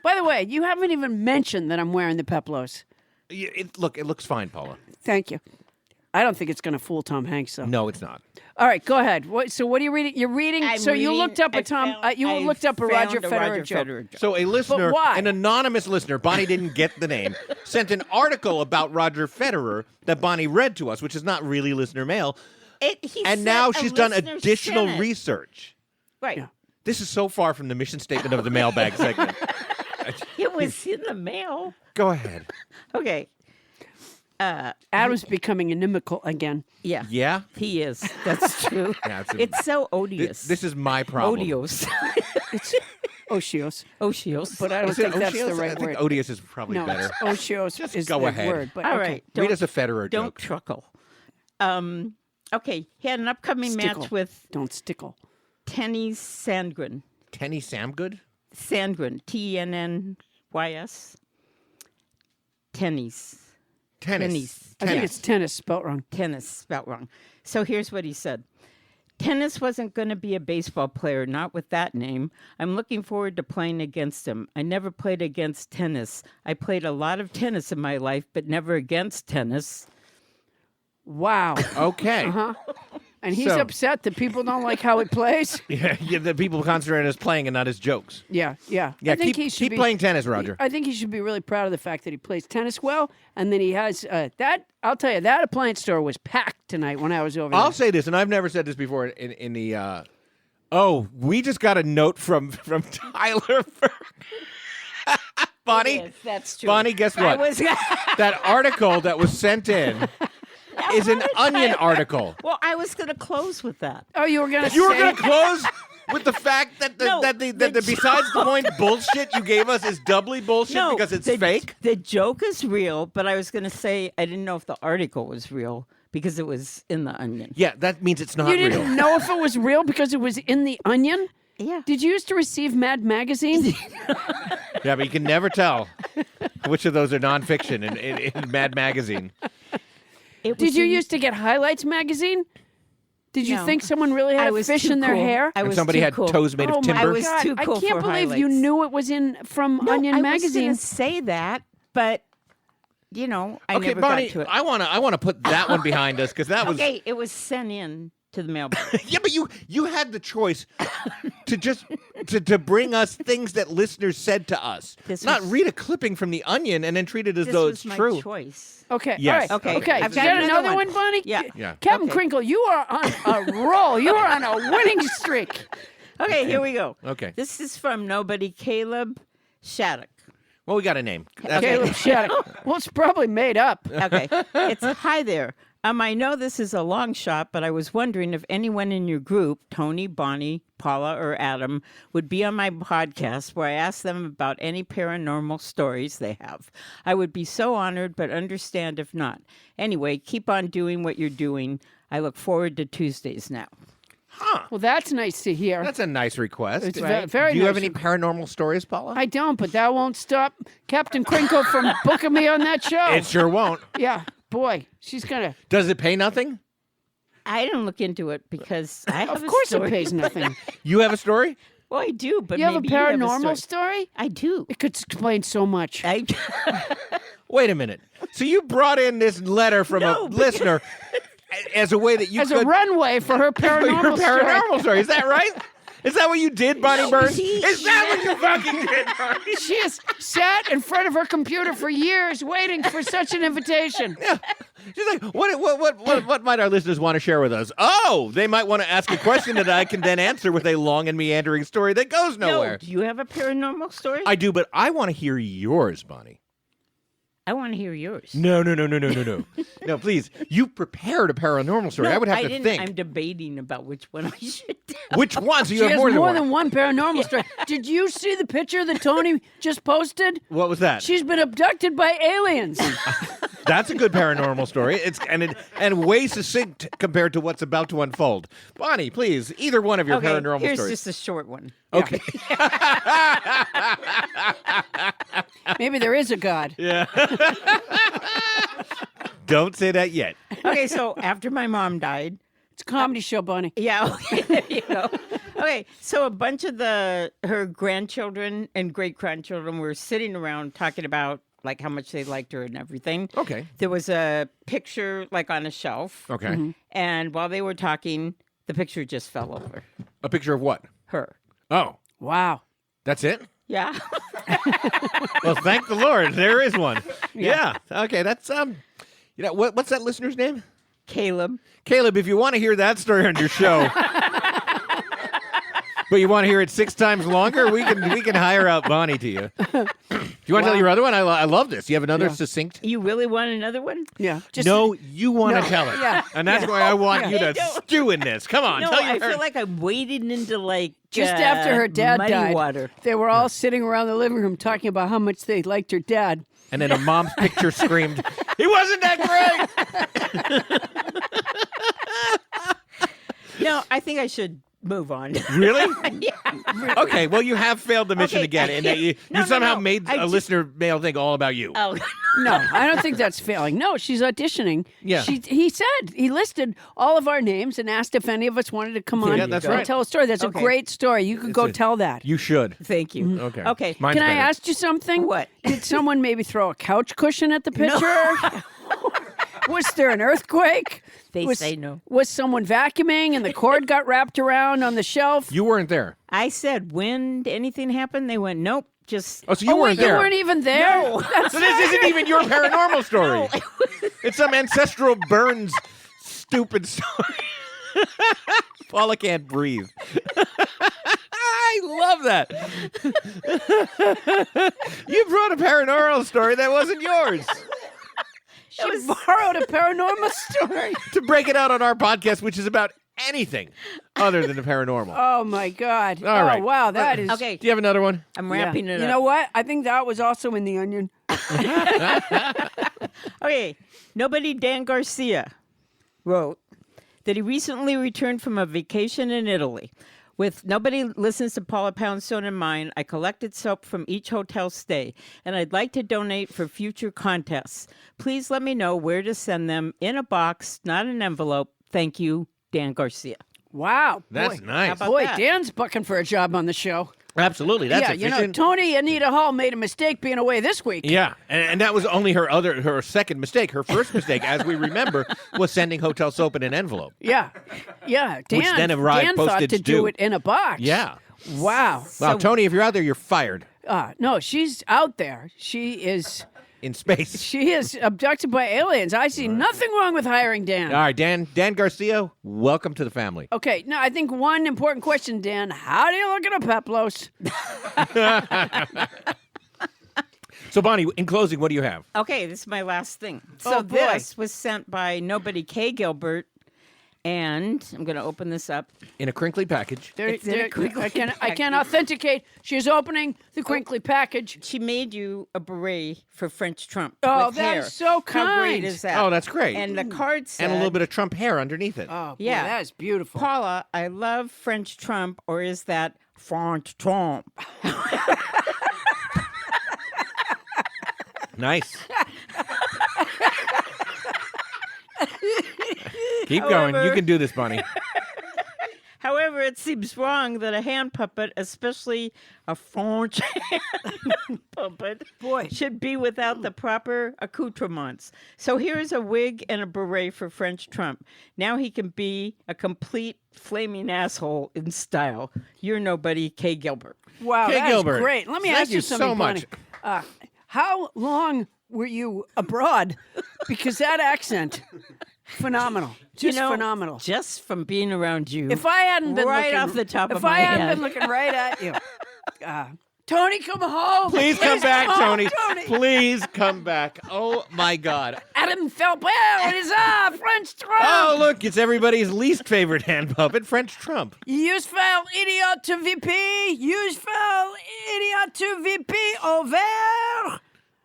By the way, you haven't even mentioned that I'm wearing the Peplos. Look, it looks fine, Paula. Thank you. I don't think it's going to fool Tom Hanks, though. No, it's not. All right, go ahead. So what are you reading? You're reading. I'm So you reading- looked up a I Tom. found- You I looked up a found Roger Federer joke. So a listener, why? an anonymous listener, Bonnie didn't get the name, sent an article about Roger Federer that Bonnie read to us, which is not really listener mail. He And said now a she's done listener additional sent it. research. Right. Yeah. This is so far from the mission statement of the Mailbag segment. It was in the mail. Go ahead. Okay. Adam's becoming inimical again. Yeah. Yeah? He is. That's true. Yeah, It's so odious. This is my problem. odious. Oshios. Odious. But I don't Is it think that's odious? the I right think word. odious is probably No, better. it's Oshios is go the ahead. word. But All okay. right. Read us a Federer Don't joke. truckle. Okay. He had an upcoming Stickle. match with Don't stickle. Tennys Sandgren. Tenny Samgood? Sandgren. Tennys. Tennis. Tennis. I think it's tennis spelt wrong. Tennis, spelt wrong. So here's what he said. Tennis wasn't going to be a baseball player, not with that name. I'm looking forward to playing against him. I never played against tennis. I played a lot of tennis in my life, but never against tennis. Wow. Okay. And he's So- upset that people don't like how he plays. Yeah, the people concentrate on his playing and not his jokes. Yeah. Yeah, I think keep, he should keep be, playing tennis, Roger. I think he should be really proud of the fact that he plays tennis well, and then he has that. I'll tell you, that appliance store was packed tonight when I was over I'll there. say this, and I've never said this before in the. We just got a note from Tyler. Bonnie, Yes, that's true. Bonnie, guess I what? was. That article that was sent in is an Onion article. Well, I was going to close with that. Oh, you were gonna You were say going to close with the fact that No, the the besides the point bullshit you gave us is doubly bullshit because it's the, fake. The joke is real, but I was going to say I didn't know if the article was real because it was in the Onion. Yeah, that means it's not you real. didn't know if it was real because it was in the Onion. Yeah. Did you used to receive Mad Magazine? Yeah, but you can never tell which of those are nonfiction in Mad Magazine. It was Did you in- used to get Highlights Magazine? Did you No. think someone really I had a was fish too in their cool. hair? I And was somebody too had cool. toes made Oh of my timber. I was God, too cool I can't for believe you highlights. knew it was from Onion I magazine. was going to say that, but I Okay, never Bonnie, got to it. I wanna put that one behind us because that was Okay, it was sent in to the mailbag. yeah, but you had the choice to just to bring us things that listeners said to us, This not was- read a clipping from the Onion and then treat it as This though was it's my true. choice. Okay. Yes. All right. Okay. Okay. I've You got got another another one, one. Bonnie? Yeah. Yeah. Captain Okay. Crinkle, you are on a roll. You are on a winning streak. Okay, here we go. Okay. This is from nobody, Caleb Shattuck. Well, we got a name. That's Caleb Shattuck. Well, it's probably made up. Okay. It's hi there. I know this is a long shot, but I was wondering if anyone in your group, Toni, Bonnie, Paula, or Adam, would be on my podcast where I ask them about any paranormal stories they have. I would be so honored, but understand if not. Anyway, keep on doing what you're doing. I look forward to Tuesdays now. Well, that's nice to hear. That's a nice request. It's right. very Do you nice. have any paranormal stories, Paula? I don't, but that won't stop Captain Crinkle from booking me on that show. It sure won't. Yeah, boy, she's gonna. Does it pay nothing? I didn't look into it because I have Of a course, it story. pays nothing. You have a story? Well, I do, but You have a maybe paranormal story. story? I do. It could explain so much. I Wait a minute. So you brought in this letter from No, a listener as a way that you As could a runway for her your paranormal story. paranormal story. Is that right? Is that what you did, Bonnie No, Burns? he- Is that what you fucking did, Bonnie? She has sat in front of her computer for years waiting for such an invitation. Yeah. She's like, what might our listeners want to share with us? Oh, they might want to ask a question that I can then answer with a long and meandering story that goes nowhere. No, do you have a paranormal story? I do, but I want to hear yours, Bonnie. I want to hear yours. No. No, please. You prepared a paranormal story. No, I would have I to didn't. think. I'm debating about which one I should do. Which one? So you She have has more than one. paranormal story. Did you see the picture that Toni just posted? What was that? She's been abducted by aliens. That's a good paranormal story. It's and way succinct compared to what's about to unfold. Bonnie, please, either one of your Okay, paranormal here's stories. just a short one. Okay. Maybe there is a God. Don't say that yet. Okay, so after my mom died, It's a comedy show, Bonnie. yeah, okay, there you go. Okay, so a bunch of her grandchildren and great grandchildren were sitting around talking about like how much they liked her and everything. Okay. There was a picture like on a shelf. Okay. And while they were talking, the picture just fell over. A picture of what? Her. Oh, Wow. that's it? Yeah. Well, thank the Lord. There is one. Yeah. Okay, that's what's that listener's name? Caleb. Caleb, if you want to hear that story on your show, but you want to hear it 6 times longer, we can hire out Bonnie to you. Do you want to tell your other one? I love this. You have another succinct? You really want another one? Yeah. Just No, you want to No. tell it. Yeah. And that's why I want you to don't. stew in this. Come on, No, tell your I feel like I'm wading into like Just after her dad muddy died, water. they were all sitting around the living room talking about how much they liked her dad. And then a mom's picture screamed, "He wasn't that great." No, I think I should move on. Really? Yeah. Okay, well, you have failed the mission Okay. again, and that you No, no, somehow no. made I a just- listener mail think all about you. Oh. No, I don't think that's failing. No, she's auditioning. Yeah. He listed all of our names and asked if any of us wanted to come on Yeah, that's and right. tell a story. That's Okay. a great story. You could go tell that. You should. Thank you. Okay. Okay. Mine's Can I better. ask you something? What? Did someone maybe throw a couch cushion at the picture? Was there an earthquake? They was, say no. Was someone vacuuming and the cord got wrapped around on the shelf? You weren't there. I said, when did anything happen? They went, nope. Just Oh, so you wait, weren't there. You weren't even there? No. So this isn't even your paranormal story. It's some ancestral Burns stupid story. Paula can't breathe. I love that. You brought a paranormal story that wasn't yours. She borrowed a paranormal story. To break it out on our podcast, which is about anything other than the paranormal. Oh, my God. All right. Wow, that is... Okay. Do you have another one? I'm wrapping it up. You know what? I think that was also in The Onion. Okay, nobody Dan Garcia wrote that he recently returned from a vacation in Italy. With nobody listens to Paula Poundstone in mind, I collected soap from each hotel stay, and I'd like to donate for future contests. Please let me know where to send them in a box, not an envelope. Thank you, Dan Garcia. Wow. That's boy. nice. How about Boy, that? Dan's bucking for a job on the show. Absolutely. That's yeah, efficient. Toni Anita Hull made a mistake being away this week. Yeah, and that was only her second mistake. Her first mistake, as we remember, was sending hotel soap in an envelope. Yeah. Dan, Which then arrived Dan thought postage to due. do it in a box. Yeah. Wow. Wow, Toni, if you're out there, you're fired No, she's out there. She is in space. abducted by aliens. I see nothing wrong with hiring Dan. All right, Dan Garcia, welcome to the family. Okay, now I think one important question, Dan. How do you look at a Peplos? So, Bonnie, in closing, what do you have? Okay, this is my last thing. Oh, So boy. this was sent by Nobody K. Gilbert, and I'm going to open this up. In a crinkly package. It's in a crinkly I can authenticate. She's opening the crinkly package. She made you a beret for French Trump. Oh, with that hair. is so How great kind. is that? Oh, that's great. And the card said, And a little bit of Trump hair underneath it. Oh, boy, Yeah. that is beautiful. Paula, I love French Trump, or is that French Trump? Nice. Keep going. You However- can do this, Bonnie. However, it seems wrong that a hand puppet, especially a French hand puppet, should be without the proper accoutrements. So here's a wig and a beret for French Trump. Now he can be a complete flaming asshole in style. You're Nobody K. Gilbert. Wow, Kay that's Gilbert, great. Let me thank ask you you something, so much. Bonnie. How long were you abroad? Because that accent, phenomenal, just phenomenal. Just from being around you. If I hadn't been right looking, off the top if of I my hadn't head. been looking right at you, Toni, come home. Please come back, home, Toni. Please come back. Oh, my God. Adam Felper, what is up? French Trump. Oh, look, it's everybody's least favorite hand puppet, French Trump. Use file idiot to VP. Use file idiot to VP over.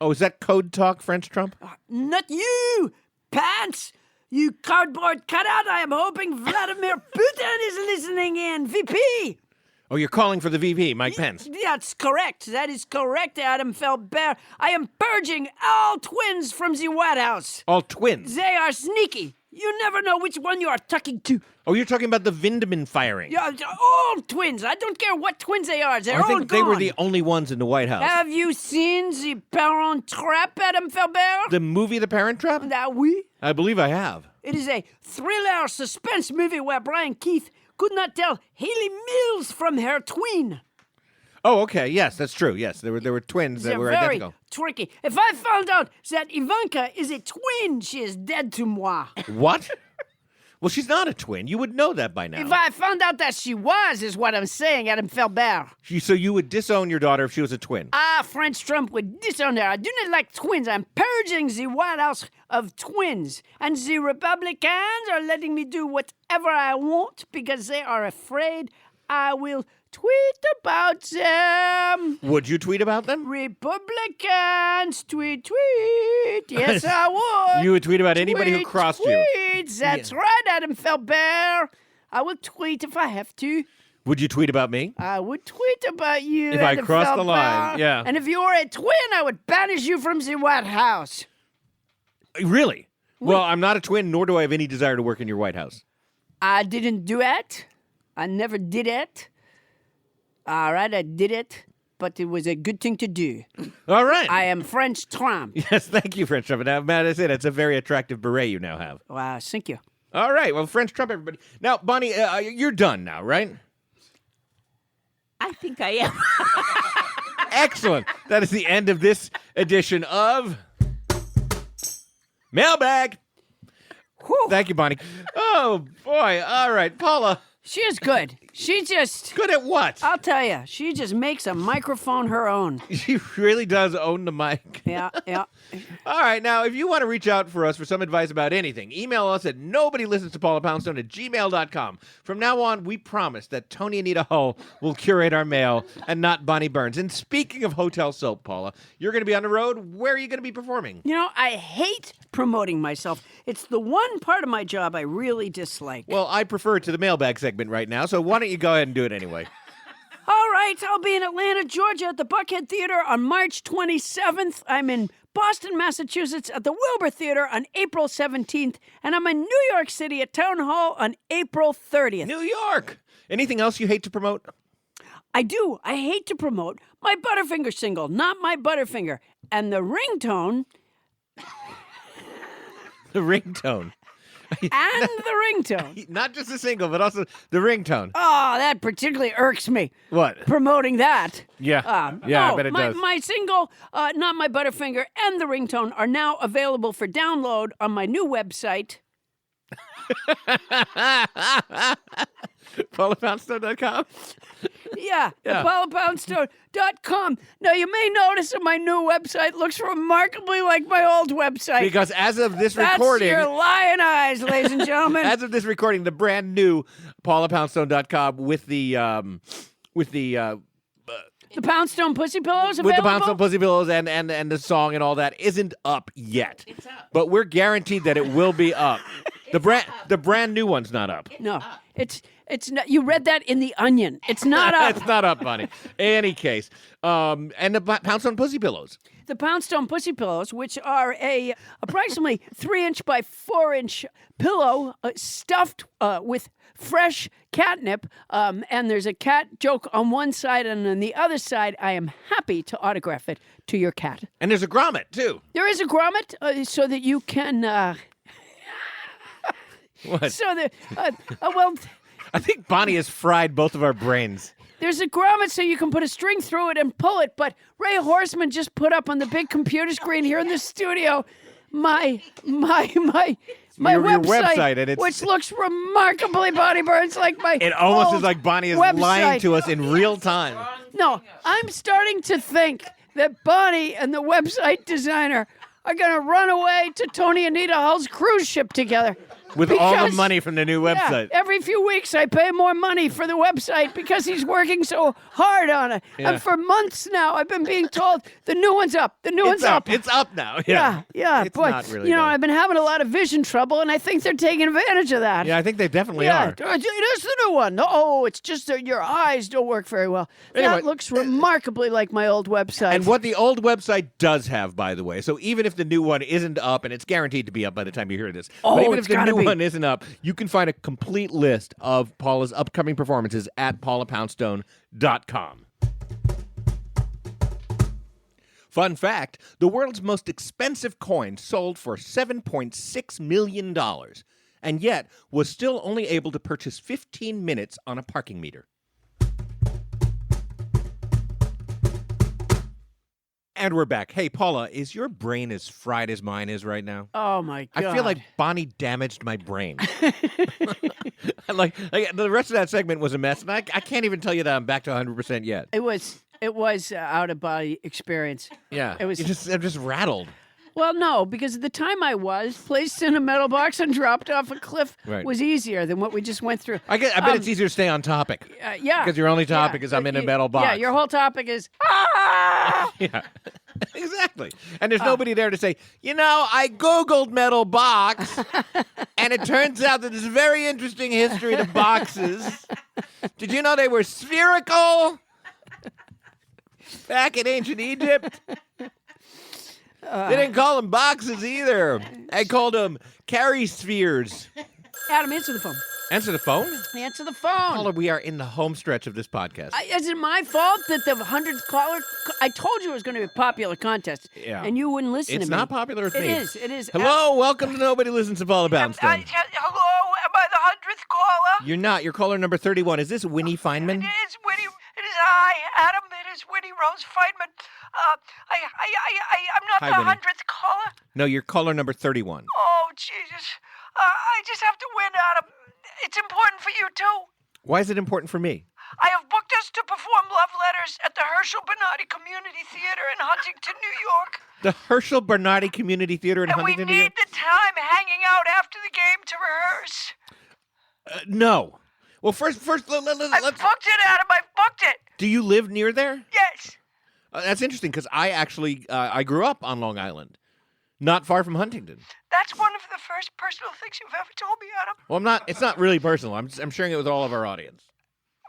Oh, is that code talk, French Trump? Not you, pants. You cardboard cutout. I am hoping Vladimir Putin is listening in. VP. Oh, you're calling for the VP, Mike Pence. That's correct. That is correct, Adam Felber. I am purging all twins from the White House. All twins. They are sneaky. You never know which one you are talking to. Oh, you're talking about the Vindman firing. Yeah, all twins. I don't care what twins they are. They're I all think they were gone. the only ones in the White House. Have you seen the Parent Trap, Adam Felber? The movie The Parent Trap? Oui. I believe I have. It is a thriller suspense movie where Brian Keith could not tell Haley Mills from her twin. Oh, okay. Yes, that's true. Yes, there were twins that They're were very identical. tricky. If I found out that Ivanka is a twin, she is dead to moi. What? Well, she's not a twin. You would know that by now. If I found out that she was, is what I'm saying, Adam Felber. So you would disown your daughter if she was a twin? French Trump would disown her. I do not like twins. I'm purging the White House of twins. And the Republicans are letting me do whatever I want because they are afraid I will tweet about them. Would you tweet about them? Republicans, tweet. Yes, I would. You would tweet about anybody who Tweet, crossed you. tweet. That's right, Adam Felber. I will tweet if I have to. Would you tweet about me? I would tweet about you. If I Adam crossed the Felber. line, yeah. And if you were a twin, I would banish you from the White House. Really? Well, I'm not a twin, nor do I have any desire to work in your White House. I didn't do it. I never did it. All right, I did it, but it was a good thing to do. All right. I am French Trump. Yes, thank you, French Trump. Now, Matt, I said it's a very attractive beret you now have. Wow, thank you. All right. Well, French Trump, everybody. Now, Bonnie, you're done now, right? I think I am. Excellent. That is the end of this edition of Mailbag. Whew. Thank you, Bonnie. Oh, boy. All right. Paula, She is good. She just, good at what? I'll tell you, she just makes a microphone her own. She really does own the mic. Yeah. All right, now, if you want to reach out for us for some advice about anything, email us at nobodylistens@gmail.com. From now on, we promise that Toni Anita Hull will curate our mail and not Bonnie Burns. And speaking of hotel soap, Paula, you're going to be on the road. Where are you going to be performing? You know, I hate promoting myself. It's the one part of my job I really dislike. Well, I prefer it to the mailbag segment right now, so why don't you go ahead and do it anyway? All right, I'll be in Atlanta, Georgia at the Buckhead Theater on March 27th. I'm in Boston, Massachusetts at the Wilbur Theater on April 17th, and I'm in New York City at Town Hall on April 30th. New York. Anything else you hate to promote? I do. I hate to promote my Butterfinger single, Not My Butterfinger, and the ringtone. The ringtone. And the ringtone. Not just the single, but also the ringtone. Oh, that particularly irks me. What? Promoting that. Yeah. No, I bet it my, does. My single, Not My Butterfinger, and the ringtone are now available for download on my new website. PaulaPoundstone.com. Yeah, Yeah. PaulaPoundstone.com. Now, you may notice that my new website looks remarkably like my old website. Because as of this That's recording, your lying eyes, ladies and gentlemen. as of this recording, the brand new PaulaPoundstone.com with the The Poundstone Pussy Pillows available? with the Poundstone Pussy Pillows and the song and all that isn't up yet. It's up. But we're guaranteed that it will be up. The brand new one's not up. No, it's not. You read that in The Onion. It's not up. It's not up, buddy. Any case, and the Poundstone Pussy Pillows. The Poundstone Pussy Pillows, which are a approximately 3-inch by 4-inch pillow stuffed with fresh catnip, and there's a cat joke on one side, and on the other side, I am happy to autograph it to your cat. And there's a grommet too. There is a grommet so that you can. What? So that well. I think Bonnie has fried both of our brains. There's a grommet so you can put a string through it and pull it, but Ray Horseman just put up on the big computer screen here in the studio my Your website, and it's- which looks remarkably, Bonnie Burns, like my It almost old is like Bonnie is website. lying to us in real time. No, I'm starting to think that Bonnie and the website designer are going to run away to Toni Anita Hull's cruise ship together. With all the Because- money from the new website. Yeah, every few weeks I pay more money for the website because he's working so hard on it. Yeah. And for months now, I've been being told the new one's up. The new one's up. It's up now. Yeah. It's Boy, not really. you know, though. I've been having a lot of vision trouble, and I think they're taking advantage of that. Yeah, I think they definitely Yeah, are. it is the new one. No, it's just that your eyes don't work very well. Anyway, that looks remarkably like my old website. And what the old website does have, by the way, so even if the new one isn't up, and it's guaranteed to be up by the time you hear this, Oh, but even it's if the gotta new be. one isn't up, you can find a complete list of Paula's upcoming performances at paulapoundstone.com. Fun fact, the world's most expensive coin sold for $7.6 million, and yet was still only able to purchase 15 minutes on a parking meter. And we're back. Hey, Paula, is your brain as fried as mine is right now? oh, my God. I feel like Bonnie damaged my brain. like the rest of that segment was a mess, and I can't even tell you that I'm back to 100% yet. It was out of body experience. Yeah, It was- I'm just rattled. Well, no, because at the time I was placed in a metal box and dropped off a cliff Right. was easier than what we just went through. I bet it's easier to stay on topic. Yeah. Because your only topic is I'm in a metal box. Yeah, your whole topic is, ah! Yeah, exactly. And there's nobody there to say, I Googled metal box, and it turns out that there's a very interesting history to boxes. Did you know they were spherical back in ancient Egypt? They didn't call them boxes either. They called them carry spheres. Adam, answer the phone. Answer the phone. Answer the phone. Paula, we are in the home stretch of this podcast. Is it my fault that the 100th caller? I told you it was going to be a popular contest. Yeah. And you wouldn't listen It's to me. not popular with It me. is. It is. Hello, welcome to Nobody Listens to Paula Poundstone. Hello, am I the 100th caller? You're not. You're caller number 31. Is this Winnie Feynman? It is Winnie. It is I, Adam. It is Winnie Rose Feynman. I'm not Hi, the Winnie. 100th caller. No, you're caller number 31. Oh, Jesus. I just have to win, Adam. It's important for you, too. Why is it important for me? I have booked us to perform love letters at the Herschel Bernardi Community Theater in Huntington, New York. The Herschel Bernardi Community Theater in And we Huntington, New need York? the time hanging out after the game to rehearse. No. Well, first, I've let's. booked it, Adam. I've booked it. Do you live near there? Yes. That's interesting because I actually I grew up on Long Island, not far from Huntington. That's one of the first personal things you've ever told me, Adam. Well, I'm not. It's not really personal. I'm sharing it with all of our audience.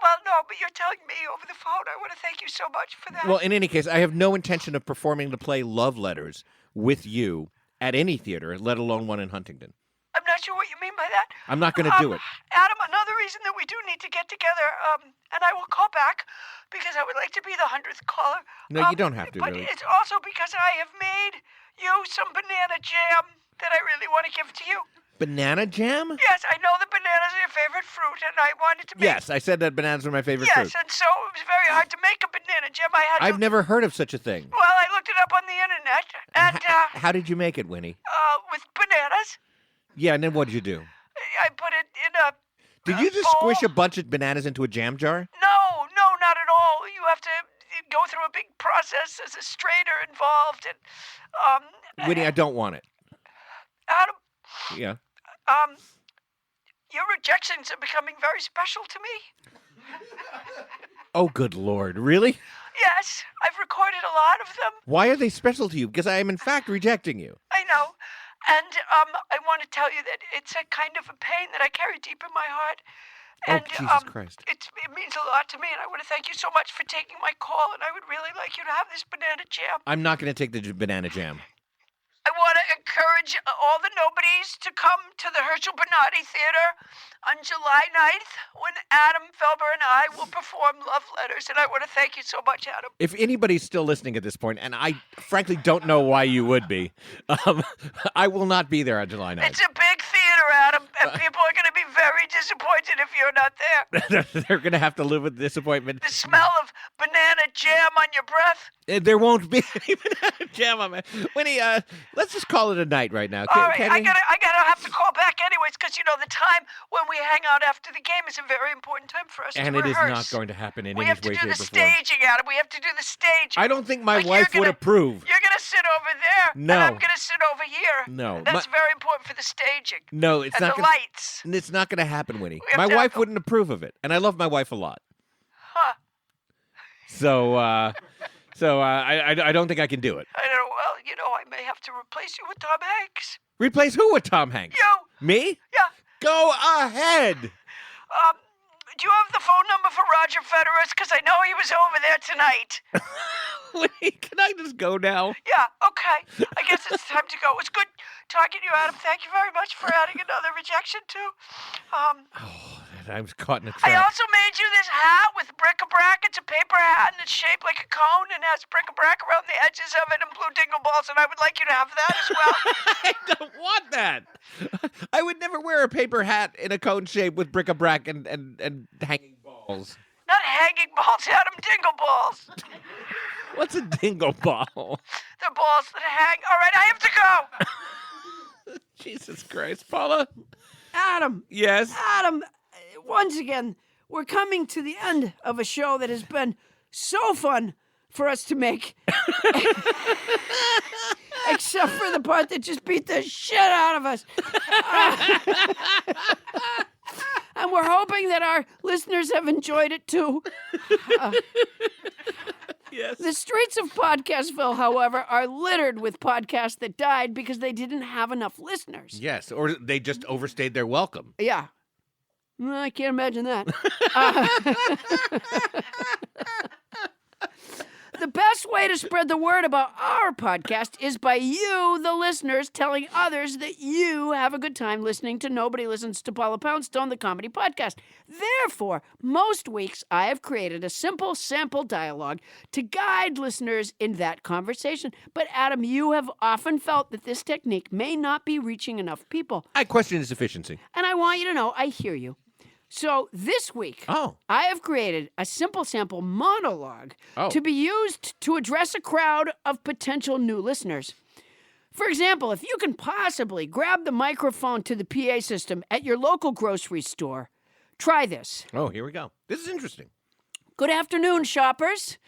Well, no, but you're telling me over the phone. I want to thank you so much for that. Well, in any case, I have no intention of performing the play Love Letters with you at any theater, let alone one in Huntington. I'm not sure what you mean by that. I'm not going to do it. Adam, another reason that we do need to get together, and I will call back because I would like to be the 100th caller. No, you don't have to, but really. It's also because I have made you some banana jam that I really want to give to you. Banana jam? Yes, I know that bananas are your favorite fruit, and I wanted to make... Yes, I said that bananas were my favorite Yes, fruit. and so it was very hard to make a banana jam. I've never heard of such a thing. Well, I looked it up on the internet, and, How did you make it, Winnie? with bananas, Yeah, and then what did you do? I put it in a Did you just bowl. squish a bunch of bananas into a jam jar? No, not at all. You have to go through a big process. There's a strainer involved, and, Winnie, I don't want it. Adam, Yeah. your rejections are becoming very special to me. Oh, good Lord. Really? Yes, I've recorded a lot of them. Why are they special to you? Because I am, in fact, rejecting you. I know. And I want to tell you that it's a kind of a pain that I carry deep in my heart. Oh, And Jesus Christ. it means a lot to me, and I want to thank you so much for taking my call, and I would really like you to have this banana jam. I'm not going to take the banana jam. I want to encourage all the nobodies to come to the Herschel Bernardi Theater on July 9th when Adam Felber and I will perform Love Letters, and I want to thank you so much, Adam. If anybody's still listening at this point, and I frankly don't know why you would be, I will not be there on July 9th. It's a big theater, Adam, and people are going to be very disappointed if you're not there. They're going to have to live with disappointment. The smell of banana jam on your breath. There won't be any banana jam on my... Winnie, let's just call it a night right now. All right, can I we? gotta have to call back anyways, because the time when we hang out after the game is a very important time for us And to it is rehearse. not going to happen in We any have to way, do shape, the or form. staging, Adam. We have to do the staging. I don't think my Like, wife you're would gonna- approve. You're gonna sit over there, No. and I'm gonna sit over here. No, That's very important for the staging. No, it's and not the gonna, lights. It's not going to happen, Winnie. We have My to wife have- wouldn't approve of it, and I love my wife a lot. Huh. So, I don't think I can do it. I don't know. Well, I may have to replace you with Tom Hanks. Replace who with Tom Hanks? You. Me? Yeah. Go ahead. Do you have the phone number for Roger Federer? Because I know he was over there tonight. Winnie, can I just go now? Yeah, okay. I guess it's time to go. It was good talking to you, Adam. Thank you very much for adding another rejection, too. I was caught in a I trap. also made you this hat with bric-a-brac. It's a paper hat, and it's shaped like a cone and has bric-a-brac around the edges of it and blue dingle balls, and I would like you to have that as well. I don't want that. I would never wear a paper hat in a cone shape with bric-a-brac and hanging balls. Not hanging balls, Adam, dingle balls. What's a dingle ball? They're balls that hang. All right, I have to go. Jesus Christ, Paula? Adam, Yes? Adam, once again, we're coming to the end of a show that has been so fun for us to make. Except for the part that just beat the shit out of us. And we're hoping that our listeners have enjoyed it too. Yes. The streets of Podcastville, however, are littered with podcasts that died because they didn't have enough listeners. Yes, or they just overstayed their welcome. Yeah. I can't imagine that. The best way to spread the word about our podcast is by you, the listeners, telling others that you have a good time listening to Nobody Listens to Paula Poundstone, the comedy podcast. Therefore, most weeks I have created a simple sample dialogue to guide listeners in that conversation. But Adam, you have often felt that this technique may not be reaching enough people. I question its efficiency. And I want you to know, I hear you. So this week, I have created a simple sample monologue to be used to address a crowd of potential new listeners. For example, if you can possibly grab the microphone to the PA system at your local grocery store, try this. Oh, here we go. This is interesting. Good afternoon, shoppers.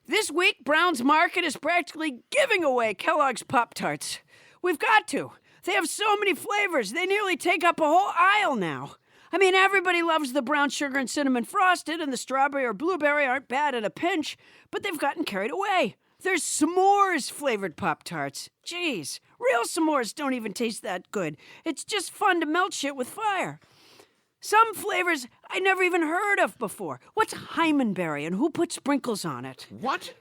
This week, Brown's Market is practically giving away Kellogg's Pop-Tarts. We've got to. They have so many flavors, they nearly take up a whole aisle now. I mean, everybody loves the brown sugar and cinnamon frosted, and the strawberry or blueberry aren't bad at a pinch, but they've gotten carried away. There's s'mores-flavored Pop-Tarts. Jeez, real s'mores don't even taste that good. It's just fun to melt shit with fire. Some flavors I never even heard of before. What's Hymenberry, and who put sprinkles on it? What?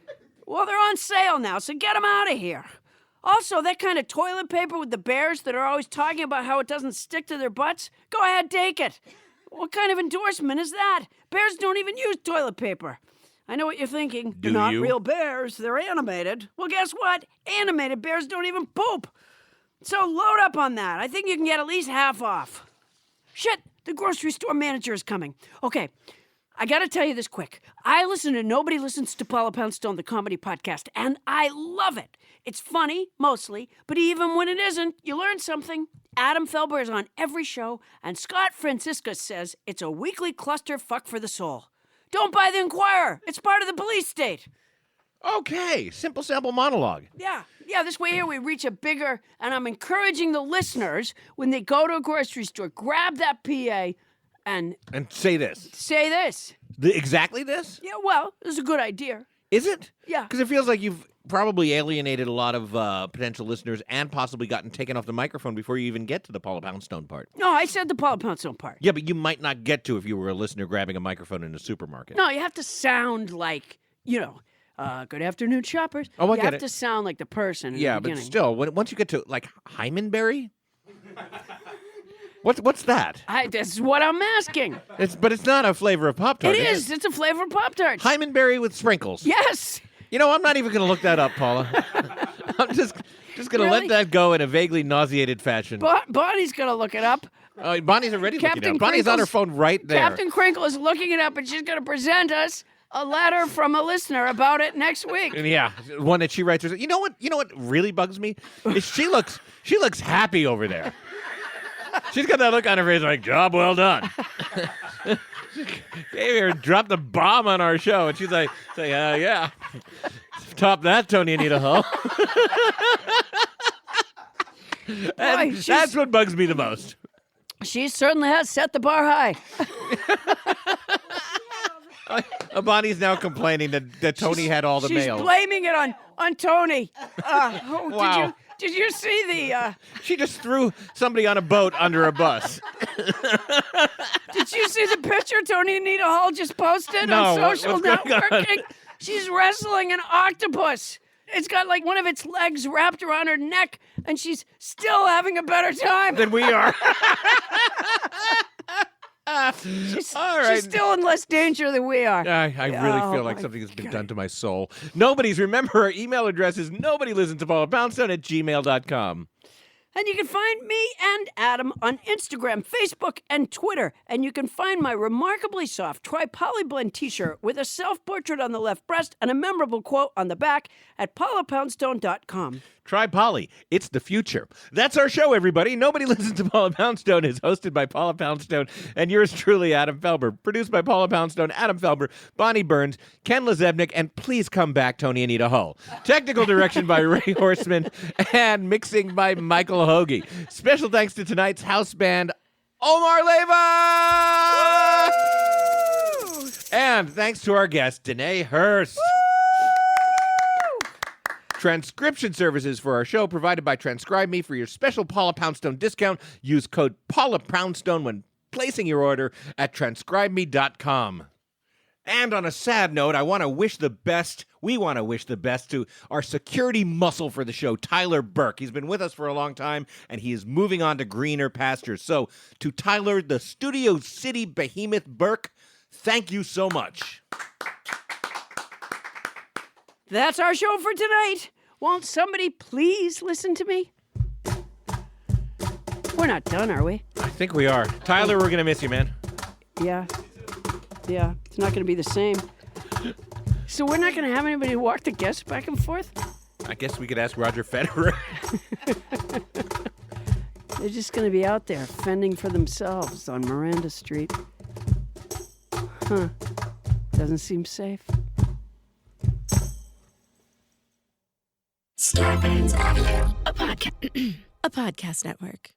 Well, they're on sale now, so get them out of here. Also, that kind of toilet paper with the bears that are always talking about how it doesn't stick to their butts, go ahead, take it. What kind of endorsement is that? Bears don't even use toilet paper. I know what you're thinking. Do They're not you? real bears, they're animated. Well, guess what? Animated bears don't even poop. So load up on that. I think you can get at least half off. Shit, the grocery store manager is coming. Okay, I gotta tell you this quick. I listen to Nobody Listens to Paula Poundstone, the comedy podcast, and I love it. It's funny, mostly, but even when it isn't, you learn something. Adam Felber is on every show, and Scott Franciscus says it's a weekly clusterfuck for the soul. Don't buy the Inquirer. It's part of the police state. Okay, simple sample monologue. Yeah, this way here we reach a bigger, and I'm encouraging the listeners, when they go to a grocery store, grab that PA and say this. say this. Exactly this? Yeah, well, this is a good idea. Is it? Yeah. Because it feels like you've probably alienated a lot of potential listeners and possibly gotten taken off the microphone before you even get to the Paula Poundstone part. No, I said the Paula Poundstone part. Yeah, but you might not get to if you were a listener grabbing a microphone in a supermarket. No, you have to sound like, good afternoon, shoppers. Oh, I you get have it. to sound like the person in Yeah, the but beginning. still, once you get to, like, Hymenberry? What's that? That's what I'm asking. But it's not a flavor of Pop-Tart. It is. It's a flavor of Pop-Tarts. Hymenberry with sprinkles. Yes. You know, I'm not even going to look that up, Paula. I'm just going to Really? let that go in a vaguely nauseated fashion. Bonnie's going to look it up. Bonnie's already looking Captain it up. Bonnie's on her Crinkle's- phone right there. Captain Crinkle is looking it up, and she's going to present us a letter from a listener about it next week. And yeah, one that she writes herself. You know what really bugs me? Is she looks happy over there. She's got that look on her face like, job well done. Gave her dropped the bomb on our show, and she's like, yeah. Top that, Toni Anita Hull. And Boy, that's what bugs me the most. She certainly has set the bar high. Bonnie's now complaining that Toni had all the She's mail. blaming it on Toni. Wow. Did you see the? She just threw somebody on a boat under a bus. Did you see the picture Toni Anita Hull just posted No, on social what's going on? networking? She's wrestling an octopus. It's got like one of its legs wrapped around her neck, and she's still having a better time. Than we are. She's, all right. she's still in less danger than we are. I really feel like something has been done to my soul. Remember, our email address is nobodylistensToPaulaPoundstone@gmail.com. And you can find me and Adam on Instagram, Facebook, and Twitter. And you can find my remarkably soft tri-polyblend t-shirt with a self-portrait on the left breast and a memorable quote on the back at paulapoundstone.com. Try Polly. It's the future. That's our show, everybody. Nobody Listens to Paula Poundstone is hosted by Paula Poundstone and yours truly, Adam Felber. Produced by Paula Poundstone, Adam Felber, Bonnie Burns, Ken Lezebnik, and please come back, Toni Anita Hull. Technical direction by Ray Horseman and mixing by Michael Hoagie. Special thanks to tonight's house band, OMlar Leyva! And thanks to our guest, Danae Horst. Transcription services for our show provided by Transcribe Me. For your special Paula Poundstone discount, use code Paula Poundstone when placing your order at transcribeme.com. And on a sad note, we want to wish the best to our security muscle for the show, Tyler Burke. He's been with us for a long time, and he is moving on to greener pastures. So to Tyler, the Studio City behemoth Burke, thank you so much. That's our show for tonight. Won't somebody please listen to me? We're not done, are we? I think we are. Tyler, we're going to miss you, man. Yeah. Yeah, it's not going to be the same. So we're not going to have anybody walk the guests back and forth? I guess we could ask Roger Federer. They're just going to be out there fending for themselves on Miranda Street. Huh. Doesn't seem safe. Starburns Audio, a podcast network.